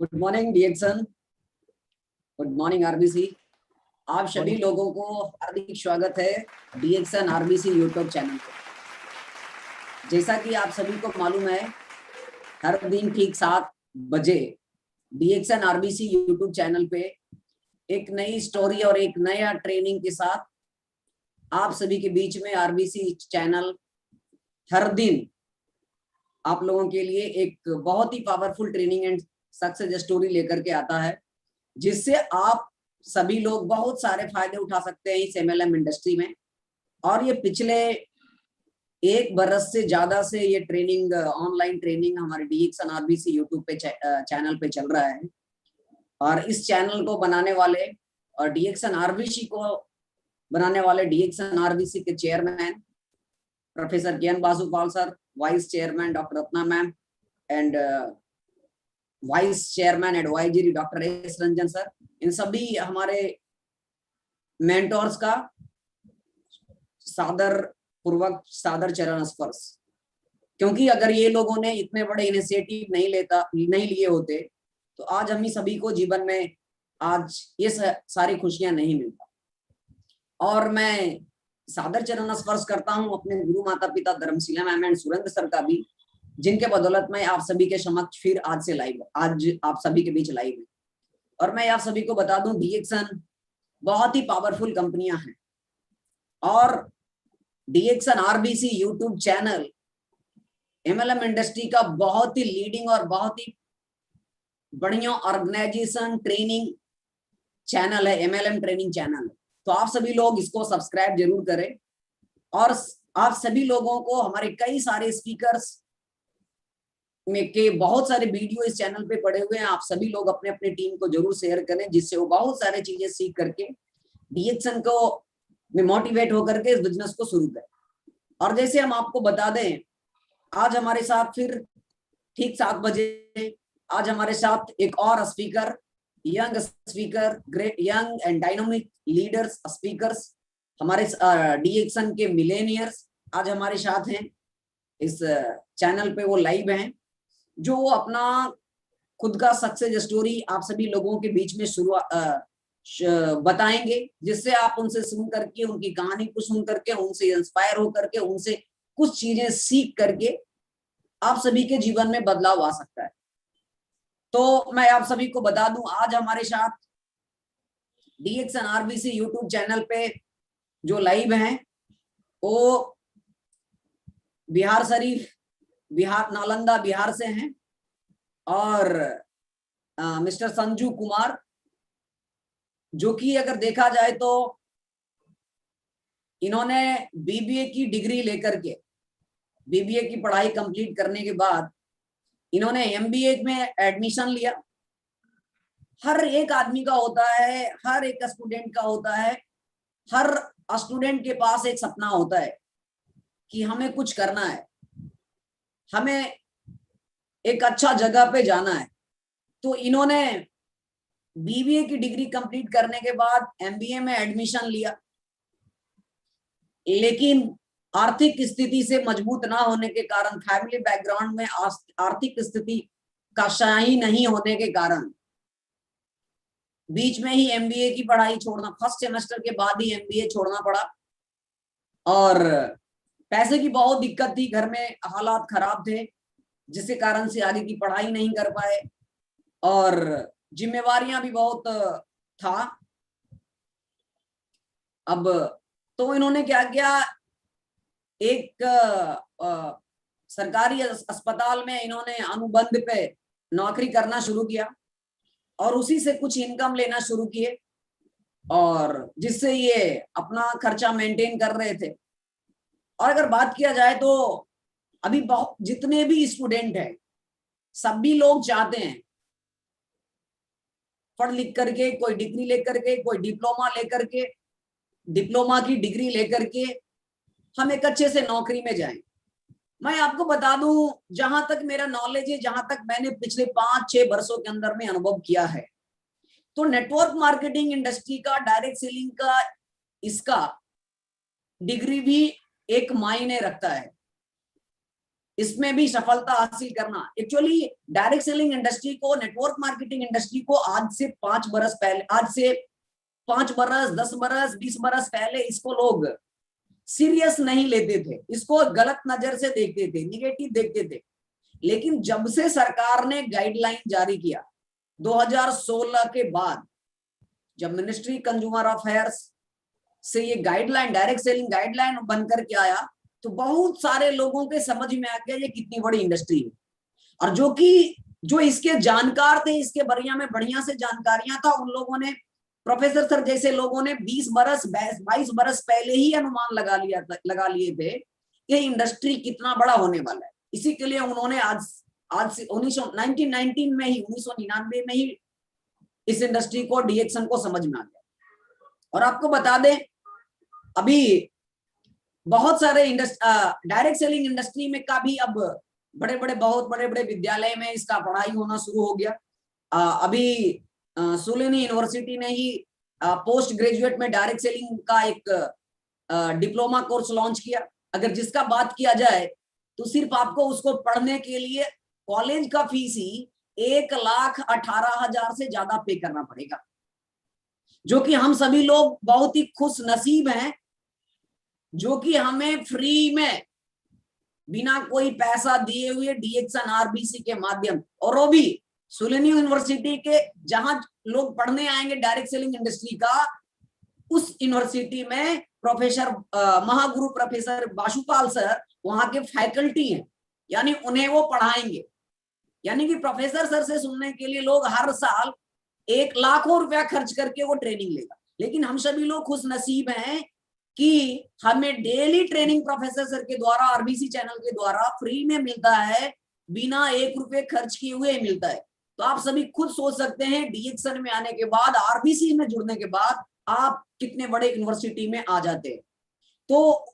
Good morning DXN. Good morning RBC. आप सभी लोगों को हार्दिक स्वागत है डीएक्सन आरबीसी यूट्यूब चैनल पर। जैसा कि आप सभी को मालूम है, हर दिन ठीक 7 बजे डीएक्सन आरबीसी यूट्यूब चैनल पे एक नई स्टोरी और एक नया ट्रेनिंग के साथ आप सभी के बीच में आरबीसी चैनल हर दिन आप लोगों के लिए एक बहुत ही powerful training and success story लेकर के आता है, जिससे आप सभी लोग बहुत सारे फायदे उठा सकते हैं इस एमएलएम इंडस्ट्री में। और ये पिछले 1 बरस से ज्यादा से ये ट्रेनिंग, ऑनलाइन ट्रेनिंग हमारे डीएक्सन आरबीसी यूट्यूब पे चैनल पे चल रहा है। और इस चैनल को बनाने वाले और डीएक्सन आरबीसी को बनाने वाले डीएक्सन आरबीसी के chairman professor Gyan Basupal sir, vice chairman doctor Ratna ma'am and vice chairman advisory doctor S Ranjan sir, इन सभी हमारे मेंटोर्स का पूर्वक सादर चरण स्पर्श। क्योंकि अगर ये लोगों ने इतने बड़े इनिशिएटिव नहीं लिए होते तो आज हम ही सभी को जीवन में आज ये सारी खुशियां नहीं मिलता। और मैं सादर चरण स्पर्श करता हूं अपने गुरु माता पिता Dharamshila ma'am and Surendra sir का भी, जिनके बदौलत मैं आप सभी के समक्ष फिर आज आप सभी के बीच लाइव है। और मैं आप सभी को बता दूं, डीएक्सन बहुत ही पावरफुल कंपनियां हैं और DXN RBC YouTube channel MLM industry का बहुत ही लीडिंग और बहुत ही बढ़िया ऑर्गेनाइजेशन ट्रेनिंग चैनल है, एमएलएम ट्रेनिंग चैनल। तो आप सभी लोग इसको सब्सक्राइब जरूर करें। और आप सभी लोगों को हमारे कई सारे स्पीकर्स में के बहुत सारे वीडियो इस चैनल पे पड़े हुए हैं। आप सभी लोग अपने अपने टीम को जरूर शेयर करें, जिससे वो बहुत सारे चीजें सीख करके डीएक्सन को में मोटिवेट होकर के इस बिजनेस को शुरू करें। और जैसे हम आपको बता दें, आज हमारे साथ फिर ठीक 7 बजे आज हमारे साथ एक और speaker, young speaker, great young and dynamic leaders speakers, हमारे डीएक्सन के मिलेनियर्स आज हमारे साथ हैं इस चैनल पे। वो लाइव हैं जो अपना खुद का सक्सेस स्टोरी आप सभी लोगों के बीच में बताएंगे, जिससे आप उनसे सुन करके, उनकी कहानी को सुन करके, उनसे इंस्पायर हो करके, उनसे कुछ चीजें सीख करके आप सभी के जीवन में बदलाव आ सकता है। तो मैं आप सभी को बता दूं, आज हमारे साथ डीएक्सन आरबीसी यूट्यूब चैनल पे जो लाइव हैं वो बिहार शरीफ, बिहार नालंदा बिहार से हैं, और मिस्टर संजू कुमार, जो कि अगर देखा जाए तो इन्होंने बीबीए की डिग्री लेकर के, बीबीए की पढ़ाई कंप्लीट करने के बाद इन्होंने एमबीए में एडमिशन लिया। हर एक आदमी का होता है, हर एक स्टूडेंट का होता है, हर स्टूडेंट के पास एक सपना होता है कि हमें कुछ करना है, हमें एक अच्छा जगह पे जाना है। तो इन्होंने बीबीए की डिग्री कंप्लीट करने के बाद एमबीए में एडमिशन लिया, लेकिन आर्थिक स्थिति से मजबूत ना होने के कारण, फैमिली बैकग्राउंड में आर्थिक स्थिति का सही नहीं होने के कारण बीच में ही एमबीए की पढ़ाई छोड़ना, फर्स्ट सेमेस्टर के बाद ही एमबीए छोड़ना पड़ा। और पैसे की बहुत दिक्कत थी, घर में हालात खराब थे, जिसके कारण से आगे की पढ़ाई नहीं कर पाए और जिम्मेवारियां भी बहुत था। अब तो इन्होंने क्या किया, एक सरकारी अस्पताल में इन्होंने अनुबंध पे नौकरी करना शुरू किया और उसी से कुछ इनकम लेना शुरू किए, और जिससे ये अपना खर्चा मेंटेन कर रहे थे। और अगर बात किया जाए तो अभी बहुत जितने भी स्टूडेंट हैं, सभी लोग चाहते हैं पढ़ लिख करके, कोई डिग्री लेकर के, कोई डिप्लोमा लेकर के, डिप्लोमा की डिग्री लेकर के हम एक अच्छे से नौकरी में जाएं। मैं आपको बता दूं, जहां तक मेरा नॉलेज है, जहां तक मैंने पिछले 5-6 वर्षों के अंदर में अनुभव किया है, तो नेटवर्क मार्केटिंग इंडस्ट्री का, डायरेक्ट सेलिंग का, इसका डिग्री भी एक मायने रखता है। इसमें भी सफलता हासिल करना। एक्चुअली डायरेक्ट सेलिंग इंडस्ट्री को, नेटवर्क मार्केटिंग इंडस्ट्री को आज से 5 बरस पहले, आज से 5 बरस, 10 बरस, 20 बरस पहले इसको लोग सीरियस नहीं लेते थे, इसको गलत नजर से देखते थे, निगेटिव देखते थे। लेकिन जब से सरकार ने गाइडलाइन जारी किया 2016 के बाद, जब मिनिस्ट्री कंज्यूमर अफेयर्स से ये गाइडलाइन, डायरेक्ट सेलिंग गाइडलाइन बनकर के आया, तो बहुत सारे लोगों के समझ में आ गया ये कितनी बड़ी इंडस्ट्री है। और जो इसके जानकार थे, इसके बढ़िया से जानकारियां था, उन लोगों ने, प्रोफेसर सर जैसे लोगों ने 20 बरस 22 बरस पहले ही अनुमान लगा लिए थे कि इंडस्ट्री कितना बड़ा होने वाला है। इसी के लिए उन्होंने आज से 1919 में ही, 1999 में ही इस इंडस्ट्री को, डीएक्सन को समझ में आ गया। और आपको बता दें, अभी बहुत सारे डायरेक्ट सेलिंग इंडस्ट्री में का भी अब बहुत बड़े बड़े विद्यालय में इसका पढ़ाई होना शुरू हो गया। अभी सुलेनी यूनिवर्सिटी ने ही पोस्ट ग्रेजुएट में डायरेक्ट सेलिंग का एक डिप्लोमा कोर्स लॉन्च किया। अगर जिसका बात किया जाए तो सिर्फ आपको उसको पढ़ने के लिए कॉलेज का फीस ही 1,18,000 से ज्यादा पे करना पड़ेगा, जो कि हम सभी लोग बहुत ही खुश नसीब हैं, जो कि हमें फ्री में बिना कोई पैसा दिए हुए डीएक्सन आरबीसी के माध्यम, और वो भी सुलेनी यूनिवर्सिटी के, जहां लोग पढ़ने आएंगे डायरेक्ट सेलिंग इंडस्ट्री का, उस यूनिवर्सिटी में प्रोफेसर महागुरु प्रोफेसर बाशुपाल सर वहां के फैकल्टी हैं, यानी उन्हें वो पढ़ाएंगे। यानी कि प्रोफेसर सर से सुनने के लिए लोग हर साल 1 लाखों रुपया खर्च करके वो ट्रेनिंग लेगा। लेकिन हम सभी लोग खुश नसीब हैं कि हमें डेली ट्रेनिंग प्रोफेसर सर के द्वारा, आरबीसी चैनल के द्वारा फ्री में मिलता है, बिना 1 रुपये खर्च किए हुए मिलता है। तो आप सभी खुद सोच सकते हैं, डीएक्सन में आने के बाद, आरबीसी में जुड़ने के बाद आप कितने बड़े यूनिवर्सिटी में आ जाते हैं। तो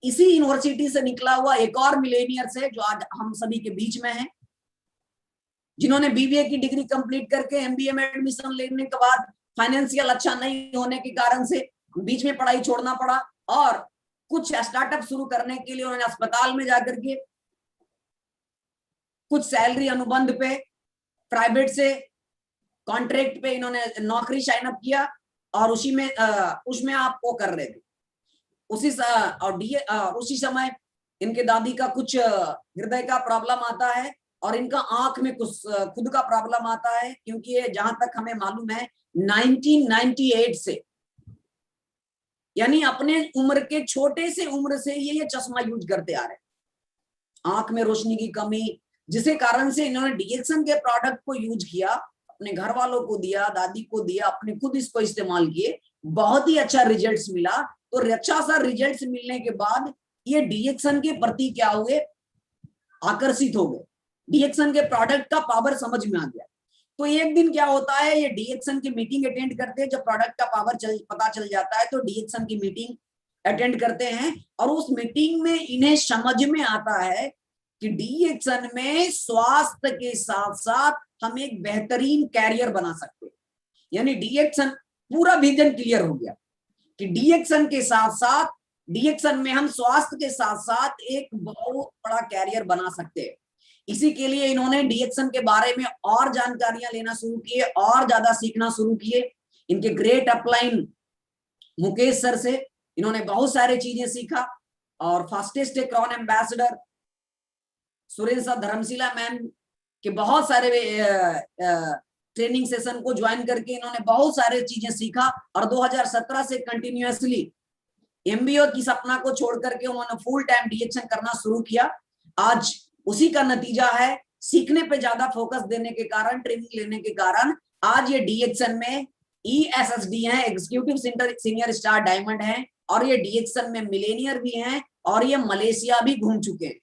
इसी यूनिवर्सिटी से निकला हुआ एक और मिलेनियर्स है जो आज हम सभी के बीच में है, जिन्होंने बीबीए की डिग्री कंप्लीट करके एमबीए में एडमिशन लेने के बाद फाइनेंशियल अच्छा नहीं होने के कारण से बीच में पढ़ाई छोड़ना पड़ा, और कुछ स्टार्टअप शुरू करने के लिए उन्होंने अस्पताल में जाकर के कुछ सैलरी अनुबंध पे, प्राइवेट से कॉन्ट्रैक्ट पे इन्होंने नौकरी साइन अप किया, और उसमें आप वो कर रहे थे। उसी समय इनके दादी का कुछ हृदय का प्रॉब्लम आता है, और इनका आंख में कुछ खुद का प्रॉब्लम आता है, क्योंकि ये जहां तक हमें मालूम है 1998 से, यानी अपने उम्र के छोटे से उम्र से ये चश्मा यूज करते आ रहे हैं। आंख में रोशनी की कमी, जिसके कारण से इन्होंने डीएक्सन के प्रोडक्ट को यूज किया, अपने घर वालों को दिया, दादी को दिया, अपने खुद इसको इस्तेमाल किए, बहुत ही अच्छा रिजल्ट्स मिला। तो अच्छा सा रिजल्ट्स मिलने के बाद ये डीएक्सन के प्रति क्या हुए, आकर्षित हो गए, डीएक्सन के प्रोडक्ट का पावर समझ में आ गया। तो एक दिन क्या होता है, ये डीएक्सन की मीटिंग अटेंड करते हैं, जब प्रोडक्ट का पावर पता चल जाता है तो डीएक्सन की मीटिंग अटेंड करते हैं, और उस मीटिंग में इन्हें समझ में आता है कि डीएक्सन में स्वास्थ्य के साथ साथ हम एक बेहतरीन कैरियर बना सकते हैं। यानी डीएक्सन, पूरा विजन क्लियर हो गया कि डीएक्सन के साथ साथ, डीएक्सन में हम स्वास्थ्य के साथ साथ एक बहुत बड़ा कैरियर बना सकते हैं। इसी के लिए इन्होंने डीएक्सन के बारे में और जानकारियां लेना शुरू किए, और ज्यादा सीखना शुरू किए। इनके ग्रेट अपलाइन मुकेश सर से इन्होंने बहुत सारी चीजें सीखा, और fastest crown ambassador Surendra Dharmshila ma'am के बहुत सारे ट्रेनिंग सेशन को ज्वाइन करके इन्होंने बहुत सारे चीजें सीखा, और 2017 से कंटिन्यूअसली एमबीए की सपना को छोड़ करके उन्होंने फुल टाइम डीएक्सन करना शुरू किया। आज उसी का नतीजा है, सीखने पे ज्यादा फोकस देने के कारण, ट्रेनिंग लेने के कारण आज ये डीएक्सन में ESSD हैं, एग्जीक्यूटिव सीनियर स्टार डायमंड हैं, और ये डीएक्सन में मिलेनियर भी हैं, और ये मलेशिया भी घूम चुके हैं।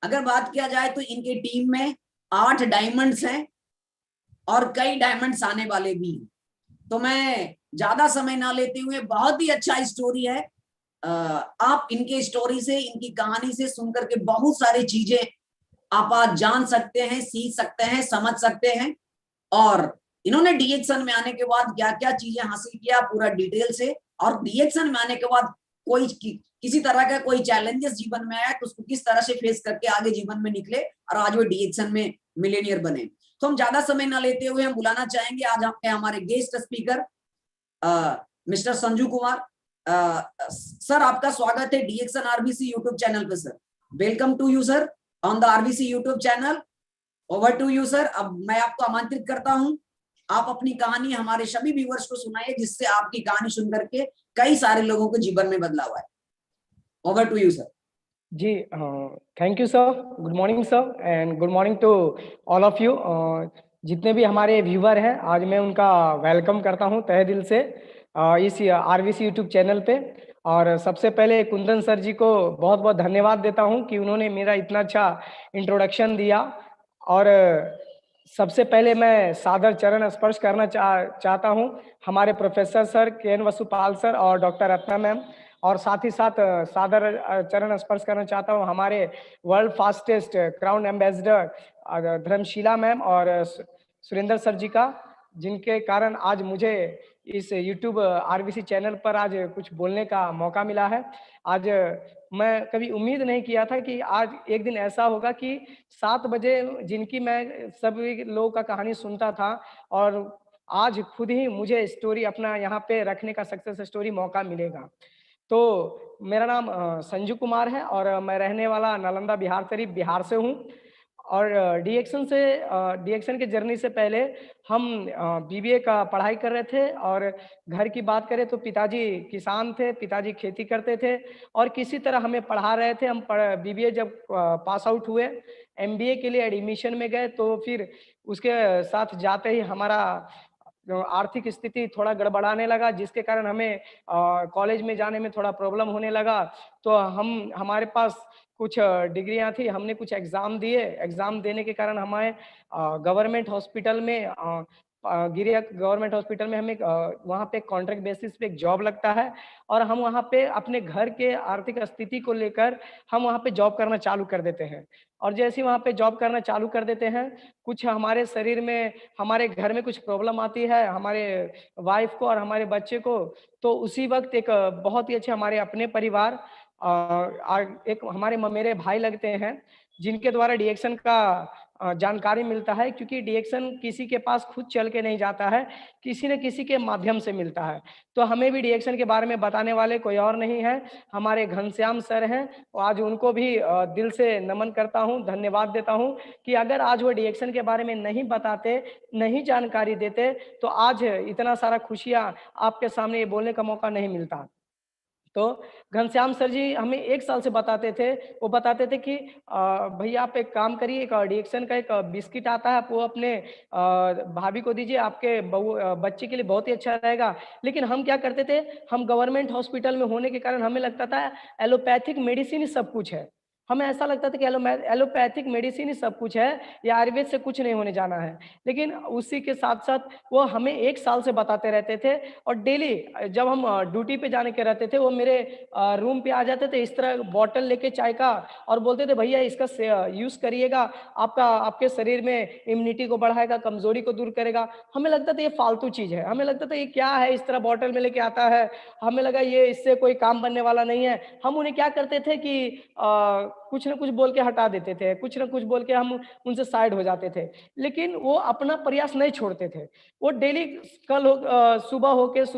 अगर बात किया जाए तो इनके टीम में 8 डायमंड्स हैं, और कई डायमंड्स आने वाले भी। तो मैं ज्यादा समय ना लेते हुए, बहुत ही अच्छा स्टोरी है, आप इनके स्टोरी से, इनकी कहानी से सुनकर के बहुत सारी चीजें आप आज जान सकते हैं, सीख सकते हैं, समझ सकते हैं। और इन्होंने डीएक्सन में आने के बाद क्या क्या चीजें हासिल किया पूरा डिटेल से, और डीएक्सन में आने के बाद किसी तरह का कोई चैलेंजेस जीवन में आया तो उसको किस तरह से फेस करके आगे जीवन में निकले और आज वो डीएक्सन में मिलेनियर बने। तो हम ज्यादा समय ना लेते हुए हम बुलाना चाहेंगे आज हमारे guest speaker mister Sanju Kumar. Sir आपका स्वागत है डीएक्सन आरबीसी यूट्यूब चैनल पे sir. Welcome to you sir on the RBC YouTube channel. Over to you sir. अब मैं आपको आमंत्रित करता हूं, आप अपनी कहानी हमारे सभी व्यूअर्स को सुनाइए जिससे आपकी कहानी सुन करके कई सारे लोगों के जीवन में बदलाव आए। Over to you sir. जी thank you sir, good morning sir and good morning to all of you. जितने भी हमारे व्यूवर हैं आज मैं उनका वेलकम करता हूं तहे दिल से इस आरबीसी यूट्यूब चैनल पे। और सबसे पहले कुंदन सर जी को बहुत बहुत धन्यवाद देता हूं कि उन्होंने मेरा इतना अच्छा इंट्रोडक्शन दिया। और सबसे पहले मैं सादर चरण स्पर्श करना चाहता हूं हमारे professor sir K. N.. Vasupal sir और डॉक्टर रत्ना मैम, और साथ ही साथ सादर चरण स्पर्श करना चाहता हूं हमारे world fastest crown ambassador Dharmshila ma'am और सुरेंद्र सर जी का, जिनके कारण आज मुझे इस यूट्यूब आरबीसी चैनल पर आज कुछ बोलने का मौका मिला है। आज मैं कभी उम्मीद नहीं किया था कि आज एक दिन ऐसा होगा कि 7 बजे जिनकी मैं सभी लोगों का कहानी सुनता था और आज खुद ही मुझे स्टोरी अपना यहाँ पे रखने का सक्सेस स्टोरी मौका मिलेगा। तो मेरा नाम संजू कुमार है और मैं रहने वाला नालंदा बिहार शरीफ बिहार से हूँ। और डीएक्सन के जर्नी से पहले हम बीबीए का पढ़ाई कर रहे थे। और घर की बात करें तो पिताजी किसान थे, पिताजी खेती करते थे और किसी तरह हमें पढ़ा रहे थे। हम बीबीए जब पास आउट हुए, एमबीए के लिए एडमिशन में गए तो फिर उसके साथ जाते ही हमारा आर्थिक स्थिति थोड़ा गड़बड़ाने लगा, जिसके कारण हमें कॉलेज में जाने में थोड़ा प्रॉब्लम होने लगा। तो हमारे पास कुछ डिग्रियां थी, हमने कुछ एग्ज़ाम दिए। एग्ज़ाम देने के कारण हमें गवर्नमेंट हॉस्पिटल में गिरिया गवर्नमेंट हॉस्पिटल में हमें वहाँ पे कॉन्ट्रैक्ट बेसिस पे एक जॉब लगता है और हम वहाँ पे अपने घर के आर्थिक स्थिति को लेकर हम वहाँ पे जॉब करना चालू कर देते हैं। और जैसे ही वहाँ पे जॉब करना चालू कर देते हैं, कुछ हमारे शरीर में, हमारे घर में कुछ प्रॉब्लम आती है हमारे वाइफ को और हमारे बच्चे को। तो उसी वक्त एक बहुत ही अच्छे हमारे अपने परिवार एक हमारे मेरे भाई लगते हैं जिनके द्वारा डीएक्सन का जानकारी मिलता है, क्योंकि डीएक्सन किसी के पास खुद चल के नहीं जाता है, किसी न किसी के माध्यम से मिलता है। तो हमें भी डीएक्सन के बारे में बताने वाले कोई और नहीं है, हमारे घनश्याम सर हैं। आज उनको भी दिल से नमन करता हूं, धन्यवाद देता हूं कि अगर आज वो डीएक्सन के बारे में नहीं बताते, नहीं जानकारी देते तो आज इतना सारा खुशियां आपके सामने ये बोलने का मौका नहीं मिलता। तो घनश्याम सर जी हमें 1 साल से बताते थे, वो बताते थे कि भैया आप एक काम करिए, एक डीएक्सन का एक बिस्किट आता है, आप वो अपने भाभी को दीजिए, आपके बच्चे के लिए बहुत ही अच्छा रहेगा। लेकिन हम क्या करते थे, हम गवर्नमेंट हॉस्पिटल में होने के कारण हमें लगता था एलोपैथिक मेडिसिन ही सब कुछ है। हमें ऐसा लगता था कि एलोपैथिक मेडिसिन ही सब कुछ है, या आयुर्वेद से कुछ नहीं होने जाना है। लेकिन उसी के साथ-साथ वो हमें 1 साल से बताते रहते थे और डेली जब हम ड्यूटी पे जाने के रहते थे, वो मेरे रूम पे आ जाते थे इस तरह बॉटल लेके चाय का और बोलते थे भैया इसका यूज़ करिएगा, आपके शरीर में इम्यूनिटी को बढ़ाएगा, कमज़ोरी को दूर करेगा। हमें लगता था ये फालतू चीज़ है, हमें लगता था ये क्या है इस तरह बॉटल में लेके आता है, हमें लगा ये इससे कोई काम बनने वाला नहीं है। हम उन्हें क्या करते थे कि कुछ न कुछ बोल के हटा देते थे, कुछ न कुछ बोल के हम उनसे साइड हो जाते थे। लेकिन वो अपना प्रयास नहीं छोड़ते थे। वो डेली सुबह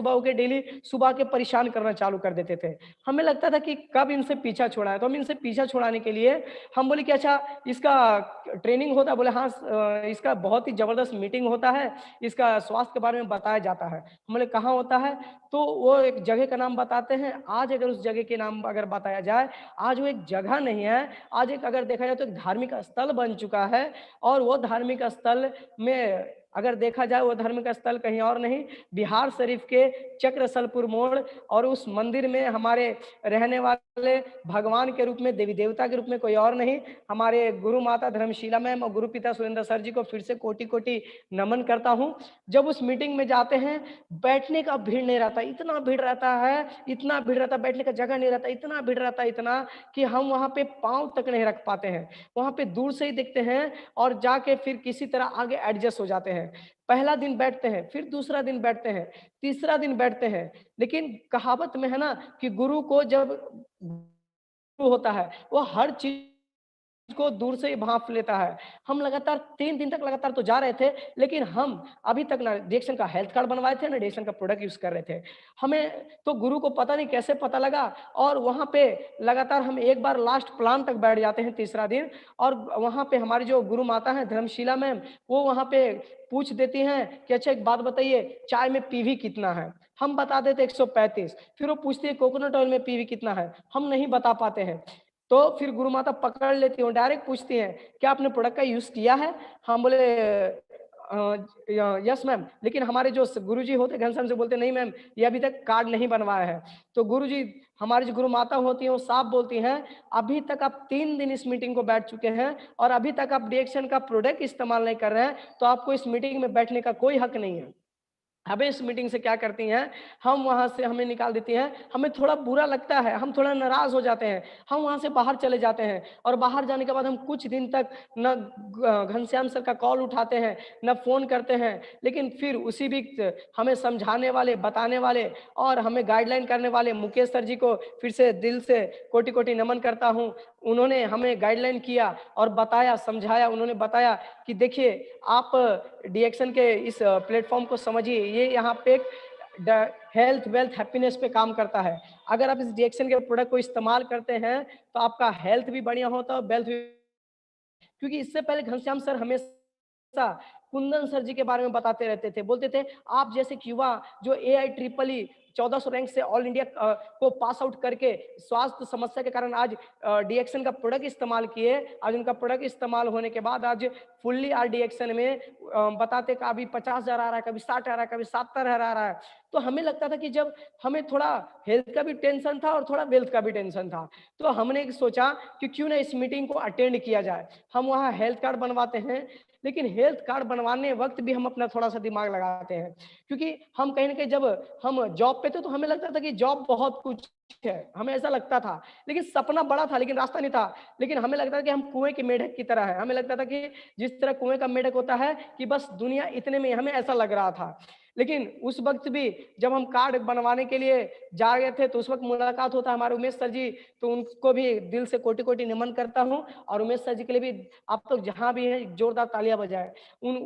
होके डेली सुबह के परेशान करना चालू कर देते थे। हमें लगता था कि कब इनसे पीछा छुड़ाएँ, तो हम इनसे पीछा छुड़ाने के लिए हम बोले कि अच्छा इसका ट्रेनिंग होता है? बोले हाँ इसका बहुत ही ज़बरदस्त मीटिंग होता है, इसका स्वास्थ्य के बारे में बताया जाता है। हम बोले कहाँ होता है? तो वो एक जगह का नाम बताते हैं। आज अगर उस जगह के नाम अगर बताया जाए, आज वो एक जगह नहीं है, आज एक अगर देखा जाए तो एक धार्मिक स्थल बन चुका है। और वो धार्मिक स्थल में अगर देखा जाए, वो धार्मिक स्थल कहीं और नहीं, बिहार शरीफ के चक्रसलपुर मोड़। और उस मंदिर में हमारे रहने वाले भगवान के रूप में, देवी देवता के रूप में कोई और नहीं, हमारे गुरु माता धर्मशीला मैम और गुरु पिता सुरेंद्र सर जी को फिर से कोटि कोटि नमन करता हूँ। जब उस मीटिंग में जाते हैं, बैठने का भीड़ नहीं रहता, इतना भीड़ रहता है, इतना भीड़ रहता, बैठने का जगह नहीं रहता, इतना भीड़ रहता, इतना कि हम वहाँ पे पाँव तक नहीं रख पाते हैं। वहाँ पे दूर से ही देखते हैं और जाके फिर किसी तरह आगे एडजस्ट हो जाते हैं। हैं। पहला दिन बैठते हैं, फिर दूसरा दिन बैठते हैं, तीसरा दिन बैठते हैं, लेकिन कहावत में है ना कि गुरु को जब गुरु होता है वो हर चीज को दूर से ही भांप लेता है। हम लगातार 3 दिन तक लगातार तो जा रहे थे, लेकिन हम अभी तक ना डिएक्शन का हेल्थ कार्ड बनवाए थे, ना डिएक्शन का प्रोडक्ट यूज़ कर रहे थे। हमें तो गुरु को पता नहीं कैसे पता लगा, और वहाँ पे लगातार हम एक बार लास्ट प्लान तक बैठ जाते हैं तीसरा दिन, और वहाँ पे हमारी जो गुरु माता हैं धर्मशिला मैम, वो वहाँ पे पूछ देती हैं कि अच्छा एक बात बताइए, चाय में पीवी कितना है? हम बता देते 135। फिर वो पूछती है कोकोनट ऑयल में पीवी कितना है? हम नहीं बता पाते हैं। तो फिर गुरु माता पकड़ लेती हूँ, डायरेक्ट पूछती हैं, "क्या आपने प्रोडक्ट का यूज़ किया है?" हम बोले यस मैम। लेकिन हमारे जो गुरुजी होते घनश्याम से बोलते, "नहीं मैम, ये अभी तक कार्ड नहीं बनवाया है।" तो गुरुजी, हमारी जो गुरु माता होती हैं, वो साफ बोलती हैं, "अभी तक आप 3 दिन इस मीटिंग को बैठ चुके हैं और अभी तक आप डिएक्शन का प्रोडक्ट इस्तेमाल नहीं कर रहे हैं, तो आपको इस मीटिंग में बैठने का कोई हक नहीं है।" हमें इस मीटिंग से क्या करती हैं, हम वहाँ से हमें निकाल देती हैं। हमें थोड़ा बुरा लगता है, हम थोड़ा नाराज़ हो जाते हैं, हम वहाँ से बाहर चले जाते हैं, और बाहर जाने के बाद हम कुछ दिन तक न घनश्याम सर का कॉल उठाते हैं, न फ़ोन करते हैं। लेकिन फिर उसी बीच हमें समझाने वाले, बताने वाले और हमें गाइडलाइन करने वाले मुकेश सर जी को फिर से दिल से कोटि-कोटि नमन करता हूँ। उन्होंने हमें गाइडलाइन किया और बताया, समझाया। उन्होंने बताया कि देखिए, आप डिएक्शन के इस प्लेटफ़ॉर्म को समझिए, ये यहाँ पे ड हेल्थ, वेल्थ, हैप्पीनेस पे काम करता है। अगर आप इस डिएक्शन के प्रोडक्ट को इस्तेमाल करते हैं, तो आपका हेल्थ भी बढ़िया होता है और वेल्थ भी। क्योंकि इससे पहले घनश्याम सर हमेशा कुंदन सर जी के बारे में बताते रहते थे, बोलते थे, "आप जैसे एक युवा जो एआई ट्रिपल ई 1400 रैंक से ऑल इंडिया को पास आउट करके स्वास्थ्य समस्या के कारण आज डिएक्शन का प्रोडक्ट इस्तेमाल किए, आज उनका प्रोडक्ट इस्तेमाल होने के बाद आज फुल्ली आर डिएक्शन में बताते कभी 50,000 आ रहा है, कभी 60 आ रहा है, कभी 70,000 आ रहा है।" तो हमें लगता था कि जब हमें थोड़ा हेल्थ का भी टेंशन था और थोड़ा वेल्थ का भी टेंशन था, तो हमने सोचा कि क्यों ना इस मीटिंग को अटेंड किया जाए। हम वहाँ हेल्थ कार्ड बनवाते हैं, लेकिन हेल्थ कार्ड बनवाने वक्त भी हम अपना थोड़ा-सा दिमाग लगाते हैं, क्योंकि हम कहीं न कहीं जब हम जॉब पे थे, तो हमें लगता था कि जॉब बहुत कुछ है, हमें ऐसा लगता था। लेकिन सपना बड़ा था, लेकिन रास्ता नहीं था। लेकिन हमें लगता था कि हम कुएँ के मेढक की तरह हैं। हमें लगता था कि जिस तरह कुएँ का मेढक होता है कि बस दुनिया इतने में, हमें ऐसा लग रहा था। लेकिन उस वक़्त भी जब हम कार्ड बनवाने के लिए जा रहे थे, तो उस वक़्त मुलाकात होता है हमारे उमेश सर जी, तो उनको भी दिल से कोटि-कोटि नमन करता हूँ, और उमेश सर जी के लिए भी आप लोग जहाँ भी हैं जोरदार तालियाँ बजाएँ। उन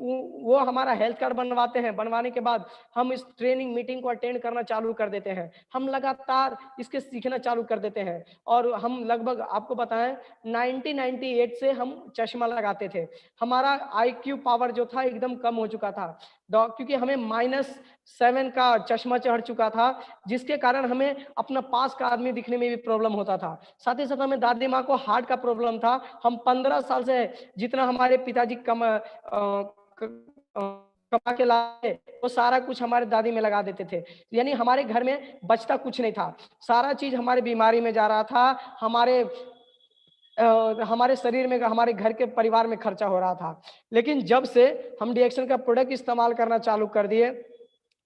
वो हमारा हेल्थ कार्ड बनवाते हैं, बनवाने के बाद हम इस ट्रेनिंग मीटिंग को अटेंड करना चालू कर देते हैं। हम लगातार इसके सीखना चालू कर देते हैं, और हम लगभग आपको बताएँ 1998 से हम चश्मा लगाते थे। हमारा आईक्यू पावर जो था एकदम कम हो चुका था। क्योंकि हमें -7 का चश्मा चढ़ चुका था, जिसके कारण हमें अपना पास का आदमी दिखने में भी प्रॉब्लम होता था। साथ ही साथ हमें दादी माँ को हार्ट का प्रॉब्लम था। हम 15 साल से जितना हमारे पिताजी कमा के लाए, वो सारा कुछ हमारे दादी में लगा देते थे। यानी हमारे घर में बचता कुछ नहीं था। सारा चीज़ हमारी बीमारी में जा रहा था, हमारे शरीर में, हमारे घर के परिवार में खर्चा हो रहा था। लेकिन जब से हम डिएक्शन का प्रोडक्ट इस्तेमाल करना चालू कर दिए,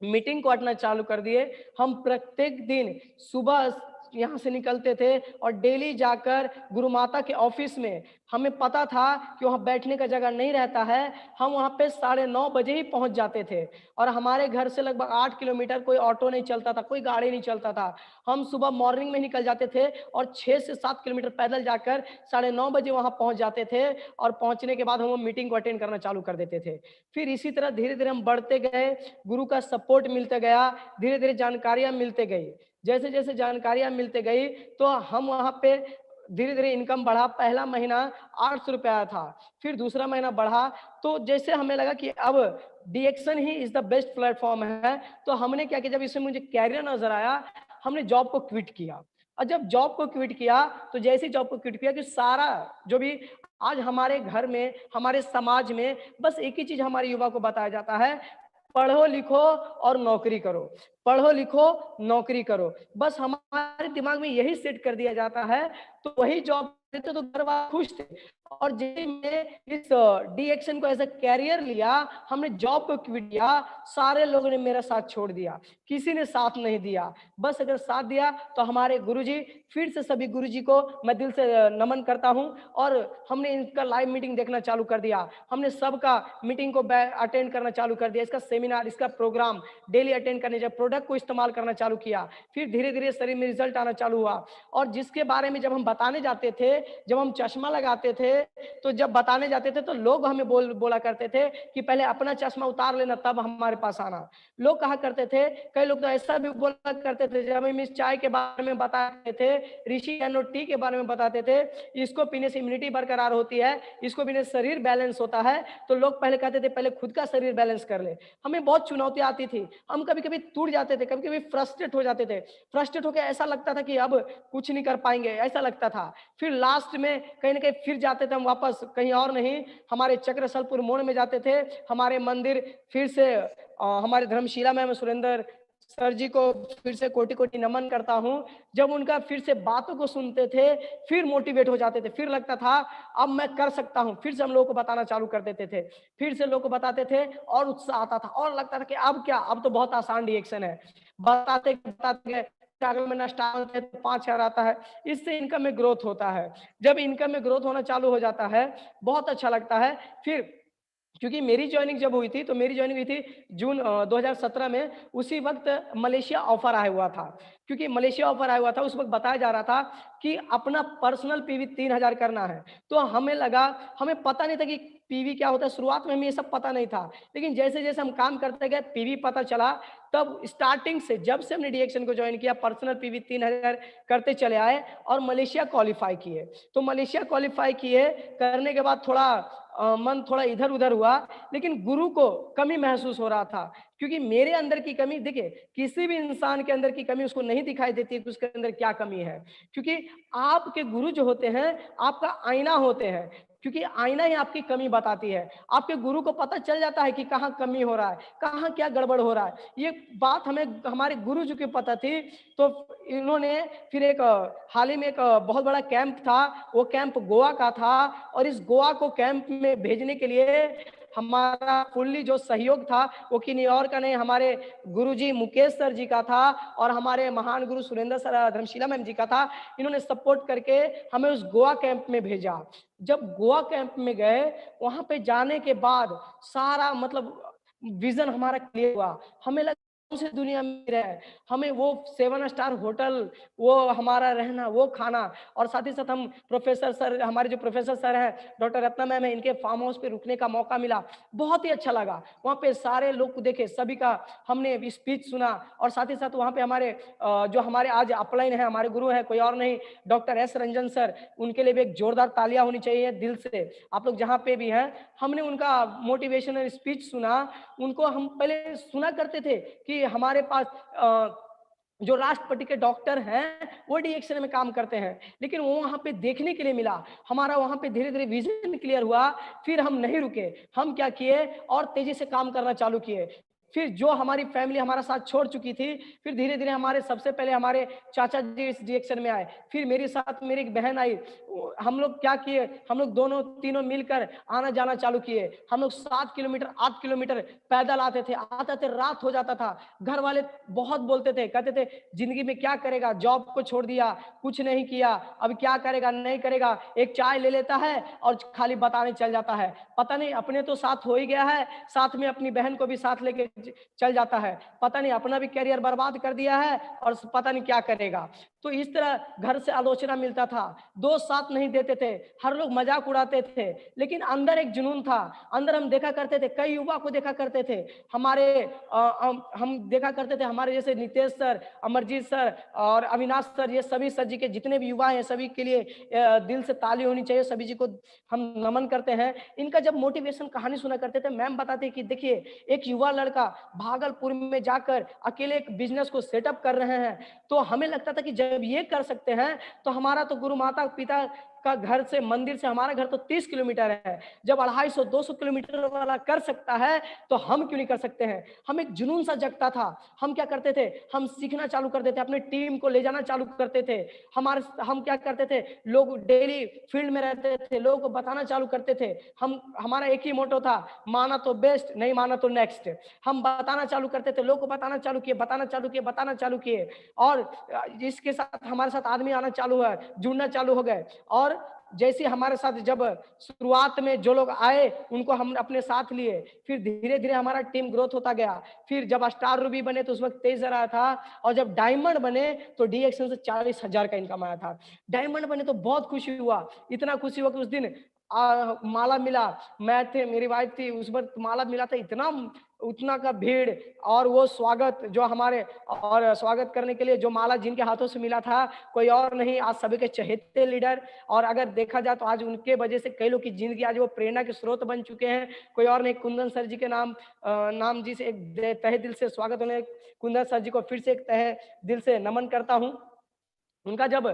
मीटिंग को अटेंड चालू कर दिए, हम प्रत्येक दिन सुबह यहाँ से निकलते थे और डेली जाकर गुरु माता के ऑफिस में, हमें पता था कि वहाँ बैठने का जगह नहीं रहता है, हम वहाँ पे 9:30 बजे ही पहुँच जाते थे, और हमारे घर से लगभग 8 किलोमीटर कोई ऑटो नहीं चलता था, कोई गाड़ी नहीं चलता था। हम सुबह मॉर्निंग में निकल जाते थे और 6 से 7 किलोमीटर पैदल जाकर 9:30 बजे वहाँ पहुँच जाते थे, और पहुँचने के बाद हम वो मीटिंग को अटेंड करना चालू कर देते थे। फिर इसी तरह धीरे-धीरे हम बढ़ते गए, गुरु का सपोर्ट मिलते गया, धीरे-धीरे जानकारियाँ मिलते गई। जैसे-जैसे जानकारियाँ मिलते गई, तो हम वहाँ पे धीरे-धीरे इनकम बढ़ा। पहला महीना 800 रुपए आया था, फिर दूसरा महीना बढ़ा, तो जैसे हमें लगा कि अब डिएक्शन ही इज़ द बेस्ट प्लेटफ़ॉर्म है, तो हमने क्या किया, जब इसमें मुझे कैरियर नज़र आया, हमने जॉब को क्विट किया। और जब जॉब को क्विट किया, तो जैसे ही जॉब को क्विट किया कि सारा जो भी आज हमारे घर में, हमारे समाज में बस एक ही चीज़ हमारे युवा को बताया जाता है, पढ़ो लिखो और नौकरी करो, पढ़ो लिखो, नौकरी करो। बस हमारे दिमाग में यही सेट कर दिया जाता है, तो वही जॉब देते तो घर वाले खुश थे। और जैसे मैंने इस डी एक्शन को एज अ कैरियर लिया, हमने जॉब को क्विट किया, सारे लोगों ने मेरा साथ छोड़ दिया, किसी ने साथ नहीं दिया। बस अगर साथ दिया तो हमारे गुरुजी, फिर से सभी गुरुजी को मैं दिल से नमन करता हूं। और हमने इनका लाइव मीटिंग देखना चालू कर दिया, हमने सबका मीटिंग को अटेंड करना चालू कर दिया, इसका सेमिनार, इसका प्रोग्राम डेली अटेंड करने, जब प्रोडक्ट को इस्तेमाल करना चालू किया, फिर धीरे धीरे शरीर में रिजल्ट आना चालू हुआ। और जिसके बारे में जब हम बताने जाते थे, जब हम चश्मा लगाते थे, तो जब बताने जाते थे तो लोग हमें बोला करते थे कि पहले अपना चश्मा उतार लेना तब हमारे पास आना। लोग कहा करते थे, कई लोग तो ऐसा भी बोला करते थे, जब हम इस चाय के बारे में बताते थे, ऋषि एनो टी के बारे में बताते थे, इसको पीने से इम्यूनिटी बरकरार होती है, इसको पीने से शरीर बैलेंस होता है, तो लोग पहले कहते थे पहले खुद का शरीर बैलेंस कर ले। हमें बहुत चुनौतियां आती थी, हम कभी कभी टूट जाते थे, कभी कभी फ्रस्ट्रेट हो जाते थे, फ्रस्ट्रेट होकर ऐसा लगता था कि अब कुछ नहीं कर पाएंगे, ऐसा लगता था। फिर लास्ट में कहीं ना कहीं फिर जाते थे हम वापस, कहीं और नहीं, हमारे चक्रसलपुर मोड़ में जाते थे, हमारे मंदिर फिर से हमारे धर्मशिला में सुरेंद्र सर जी को फिर से कोटि कोटि नमन करता हूं। जब उनका फिर से बातों को सुनते थे, फिर मोटिवेट हो जाते थे, फिर लगता था अब मैं कर सकता हूं, फिर से हम लोगों को बताना चालू कर देते थे, फिर से लोगों को बताते थे और उत्साह आता था और लगता था कि अब क्या, अब तो बहुत आसान रिएक्शन है। बताते बताते अगर महीना स्टार्ट होता है तो 5,000 आता है, इससे इनकम में ग्रोथ होता है। जब इनकम में ग्रोथ होना चालू हो जाता है, बहुत अच्छा लगता है। फिर क्योंकि मेरी ज्वाइनिंग जब हुई थी, तो मेरी ज्वाइनिंग हुई थी जून 2017 में, उसी वक्त मलेशिया ऑफर आया हुआ था। क्योंकि मलेशिया ऑफर आया हुआ था, उस वक्त बताया जा रहा था कि अपना पर्सनल पीवी 3,000 करना है। तो हमें लगा, हमें पता नहीं था कि पीवी क्या होता है, शुरुआत में हमें ये सब पता नहीं था, लेकिन जैसे जैसे हम काम करते गए पीवी पता चला। तब स्टार्टिंग से जब से हमने डीएक्शन को ज्वाइन किया, पर्सनल पीवी 3,000 करते चले आए और मलेशिया क्वालिफाई किए। तो मलेशिया क्वालिफाई किए करने के बाद थोड़ा मन थोड़ा इधर उधर हुआ, लेकिन गुरु को कमी महसूस हो रहा था। क्योंकि मेरे अंदर की कमी, देखिए किसी भी इंसान के अंदर की कमी उसको नहीं दिखाई देती कि उसके अंदर क्या कमी है, क्योंकि आपके गुरु जो होते हैं आपका आईना होते हैं। क्योंकि आईना ही आपकी कमी बताती है, आपके गुरु को पता चल जाता है कि कहाँ कमी हो रहा है, कहाँ क्या गड़बड़ हो रहा है। ये बात हमें हमारे गुरु जी को पता थी। तो इन्होंने फिर एक हाल ही में एक बहुत बड़ा कैंप था, वो कैंप गोवा का था, और इस गोवा को कैंप में भेजने के लिए हमारा फुल्ली जो सहयोग था वो किन्हीं और का नहीं, हमारे गुरुजी मुकेश सर जी का था और हमारे महान गुरु सुरेंद्र सर धर्मशिला मैम जी का था। इन्होंने सपोर्ट करके हमें उस गोवा कैंप में भेजा। जब गोवा कैंप में गए, वहां पे जाने के बाद सारा मतलब विजन हमारा क्लियर हुआ। हमें लगा से दुनिया में रहे, हमें वो 7 स्टार होटल, वो हमारा रहना, वो खाना, और साथ ही साथ हम प्रोफेसर सर, हमारे जो प्रोफेसर सर हैं डॉक्टर रत्ना मैम है, इनके फार्म हाउस पे रुकने का मौका मिला। बहुत ही अच्छा लगा, वहाँ पे सारे लोग को देखे, सभी का हमने स्पीच सुना। और साथ ही साथ वहाँ पे हमारे जो हमारे आज अपलाइन है, हमारे गुरु है, कोई और नहीं, डॉक्टर एस रंजन सर, उनके लिए भी एक जोरदार तालियां होनी चाहिए दिल से। आप लोग जहाँ पे भी हैं, हमने उनका मोटिवेशनल स्पीच सुना। उनको हम पहले सुना करते थे कि हमारे पास जो राष्ट्रपति के डॉक्टर हैं वो डीएक्शन में काम करते हैं, लेकिन वो वहां पे देखने के लिए मिला, हमारा वहां पे धीरे धीरे विजन क्लियर हुआ। फिर हम नहीं रुके, हम क्या किए और तेजी से काम करना चालू किए। फिर जो हमारी फैमिली हमारा साथ छोड़ चुकी थी, फिर धीरे धीरे हमारे सबसे पहले हमारे चाचा जी इस डीएक्शन में आए, फिर मेरे साथ मेरी एक बहन आई। हम लोग क्या किए, हम लोग दोनों तीनों मिलकर आना जाना चालू किए। हम लोग 7 किलोमीटर 8 किलोमीटर पैदल आते थे, आते थे रात हो जाता था। घर वाले बहुत बोलते थे, कहते थे जिंदगी में क्या करेगा, जॉब को छोड़ दिया, कुछ नहीं किया, अब क्या करेगा, नहीं करेगा, एक चाय ले लेता है और खाली बताने चल जाता है। पता नहीं अपने तो साथ हो ही गया है, साथ में अपनी बहन को भी साथ लेके चल जाता है, पता नहीं अपना भी करियर बर्बाद कर दिया है और पता नहीं क्या करेगा। तो इस तरह घर से आलोचना मिलता था, दोस्त साथ नहीं देते थे, हर लोग मजाक उड़ाते थे, लेकिन अंदर एक जुनून था। अंदर हम देखा करते थे, कई युवा को देखा करते थे हमारे, हम देखा करते थे हमारे जैसे नितेश सर, अमरजीत सर और अविनाश सर, ये सभी सर जी के जितने भी युवा हैं, सभी के लिए दिल से ताली होनी चाहिए, सभी जी को हम नमन करते हैं। इनका जब मोटिवेशन कहानी सुना करते थे, मैम बताते कि देखिए एक युवा लड़का भागलपुर में जाकर अकेले एक बिजनेस को सेटअप कर रहे हैं। तो हमें लगता था कि जब ये कर सकते हैं तो हमारा तो गुरु माता पिता का घर से, मंदिर से हमारा घर तो 30 किलोमीटर है, जब 250-200 किलोमीटर वाला कर सकता है तो हम क्यों नहीं कर सकते हैं। हम एक जुनून सा जगता था। हम क्या करते थे, हम सीखना चालू कर देते, अपने टीम को ले जाना चालू करते थे। हम क्या करते थे, लोग डेली फील्ड में रहते थे, लोगों को बताना चालू करते थे। हमारा एक ही मोटो था, माना तो बेस्ट, नहीं माना तो नेक्स्ट। हम बताना चालू करते थे, लोगों को बताना चालू किए, बताना चालू किए, और इसके साथ हमारे साथ आदमी आना चालू हुआ, जुड़ना चालू हो गए। और जैसे हमारे साथ जब शुरुआत में जो लोग आए उनको हम अपने साथ लिए, फिर धीरे धीरे हमारा टीम ग्रोथ होता गया। फिर जब स्टार रूबी बने तो उस वक्त 23,000 आया था, और जब डायमंड बने तो डी एक्शन से 40,000 का इनकम आया था। डायमंड बने तो बहुत खुशी हुआ, इतना खुशी हुआ कि उस दिन माला मिला, मैं थे, मेरी वाइफ थी, उस वक्त माला मिला था, इतना उतना का भीड़, और वो स्वागत जो हमारे, और स्वागत करने के लिए जो माला जिनके हाथों से मिला था, कोई और नहीं, आज सभी के चहेते लीडर। और अगर देखा जाए तो आज उनके वजह से कई लोग की जिंदगी आज वो प्रेरणा के स्रोत बन चुके हैं। कोई और नहीं, कुंदन सर जी के नाम जी से एक तहे दिल से स्वागत होने, कुंदन सर जी को फिर से एक तहे दिल से नमन करता हूँ। उनका जब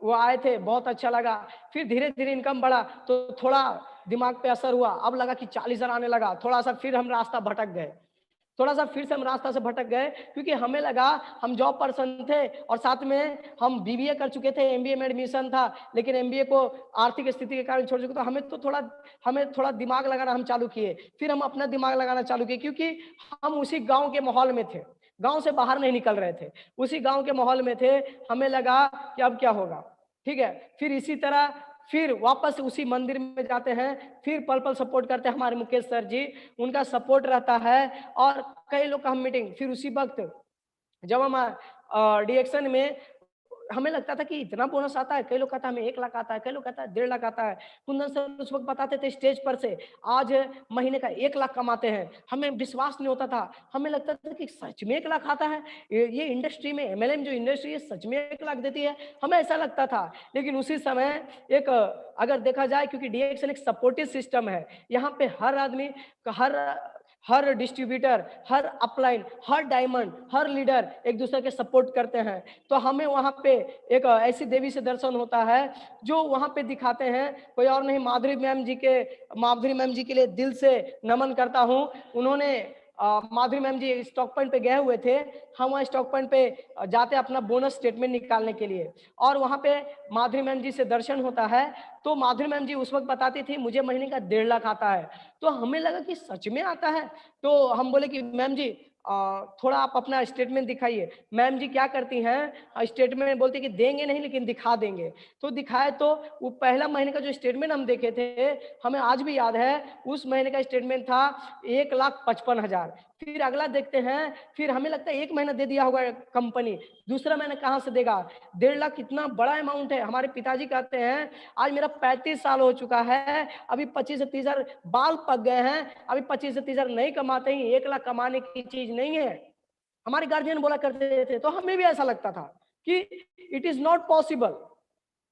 वो आए थे बहुत अच्छा लगा। फिर धीरे धीरे इनकम बढ़ा तो थोड़ा दिमाग पे असर हुआ, अब लगा कि 40,000 आने लगा, थोड़ा सा फिर हम रास्ता भटक गए, थोड़ा सा फिर से हम रास्ता से भटक गए, क्योंकि हमें लगा, हम जॉब पर्सन थे और साथ में हम बीबीए कर चुके थे, एमबीए में एडमिशन था, लेकिन एमबीए को आर्थिक स्थिति के कारण छोड़ चुके, तो हमें थोड़ा दिमाग लगाना हम चालू किए। फिर हम अपना दिमाग लगाना चालू किए, क्योंकि हम उसी गांव के माहौल में थे, गांव से बाहर नहीं निकल रहे थे, उसी गांव के माहौल में थे। हमें लगा कि अब क्या होगा, ठीक है। फिर इसी तरह फिर वापस उसी मंदिर में जाते हैं, फिर पल पल सपोर्ट करते हैं हमारे मुकेश सर जी, उनका सपोर्ट रहता है, और कई लोग का हम मीटिंग। फिर उसी वक्त जब हम डिएक्शन में, हमें लगता था कि इतना बोनस आता है, कई लोग कहता है हमें 1 लाख आता है, कई लोग कहता है 1.5 लाख आता है। कुंदन सर उस वक्त बताते थे स्टेज पर से, आज महीने का 1 लाख कमाते हैं। हमें विश्वास नहीं होता था, हमें लगता था कि सच में 1 लाख आता है, ये इंडस्ट्री में, एमएलएम जो इंडस्ट्री है सच में 1 लाख देती है, हमें ऐसा लगता था। लेकिन उसी समय एक, अगर देखा जाए, क्योंकि डीएक्शन एक सपोर्टिव सिस्टम है, यहाँ पे हर आदमी, हर डिस्ट्रीब्यूटर, हर अपलाइन, हर डायमंड, हर लीडर एक दूसरे के सपोर्ट करते हैं। तो हमें वहाँ पे एक ऐसी देवी से दर्शन होता है जो वहाँ पे दिखाते हैं, कोई और नहीं, माधुरी मैम जी के लिए दिल से नमन करता हूँ। उन्होंने माधुरी मैम जी स्टॉक पॉइंट पे गए हुए थे, हम वहाँ स्टॉक पॉइंट पे जाते अपना बोनस स्टेटमेंट निकालने के लिए, और वहाँ पे माधुरी मैम जी से दर्शन होता है। तो माधुरी मैम जी उस वक्त बताती थी मुझे महीने का 1.5 लाख आता है। तो हमें लगा कि सच में आता है। तो हम बोले कि मैम जी थोड़ा आप अपना स्टेटमेंट दिखाइए। मैम जी क्या करती हैं, स्टेटमेंट बोलती कि देंगे नहीं लेकिन दिखा देंगे। तो दिखाए, तो वो पहला महीने का जो स्टेटमेंट हम देखे थे, हमें आज भी याद है, उस महीने का स्टेटमेंट था 1,55,000। फिर अगला देखते हैं, फिर हमें लगता है 1 महीना दे दिया होगा कंपनी, दूसरा महीना कहाँ से देगा, 1.5 लाख कितना बड़ा अमाउंट है। हमारे पिताजी कहते हैं आज मेरा 35 साल हो चुका है, अभी 25 से 30 हजार बाल पक गए हैं, अभी 25 से 30 हजार नहीं कमाते ही, 1 लाख कमाने की चीज नहीं है। हमारे गार्जियन बोला करते थे, तो हमें भी ऐसा लगता था कि इट इज नॉट पॉसिबल,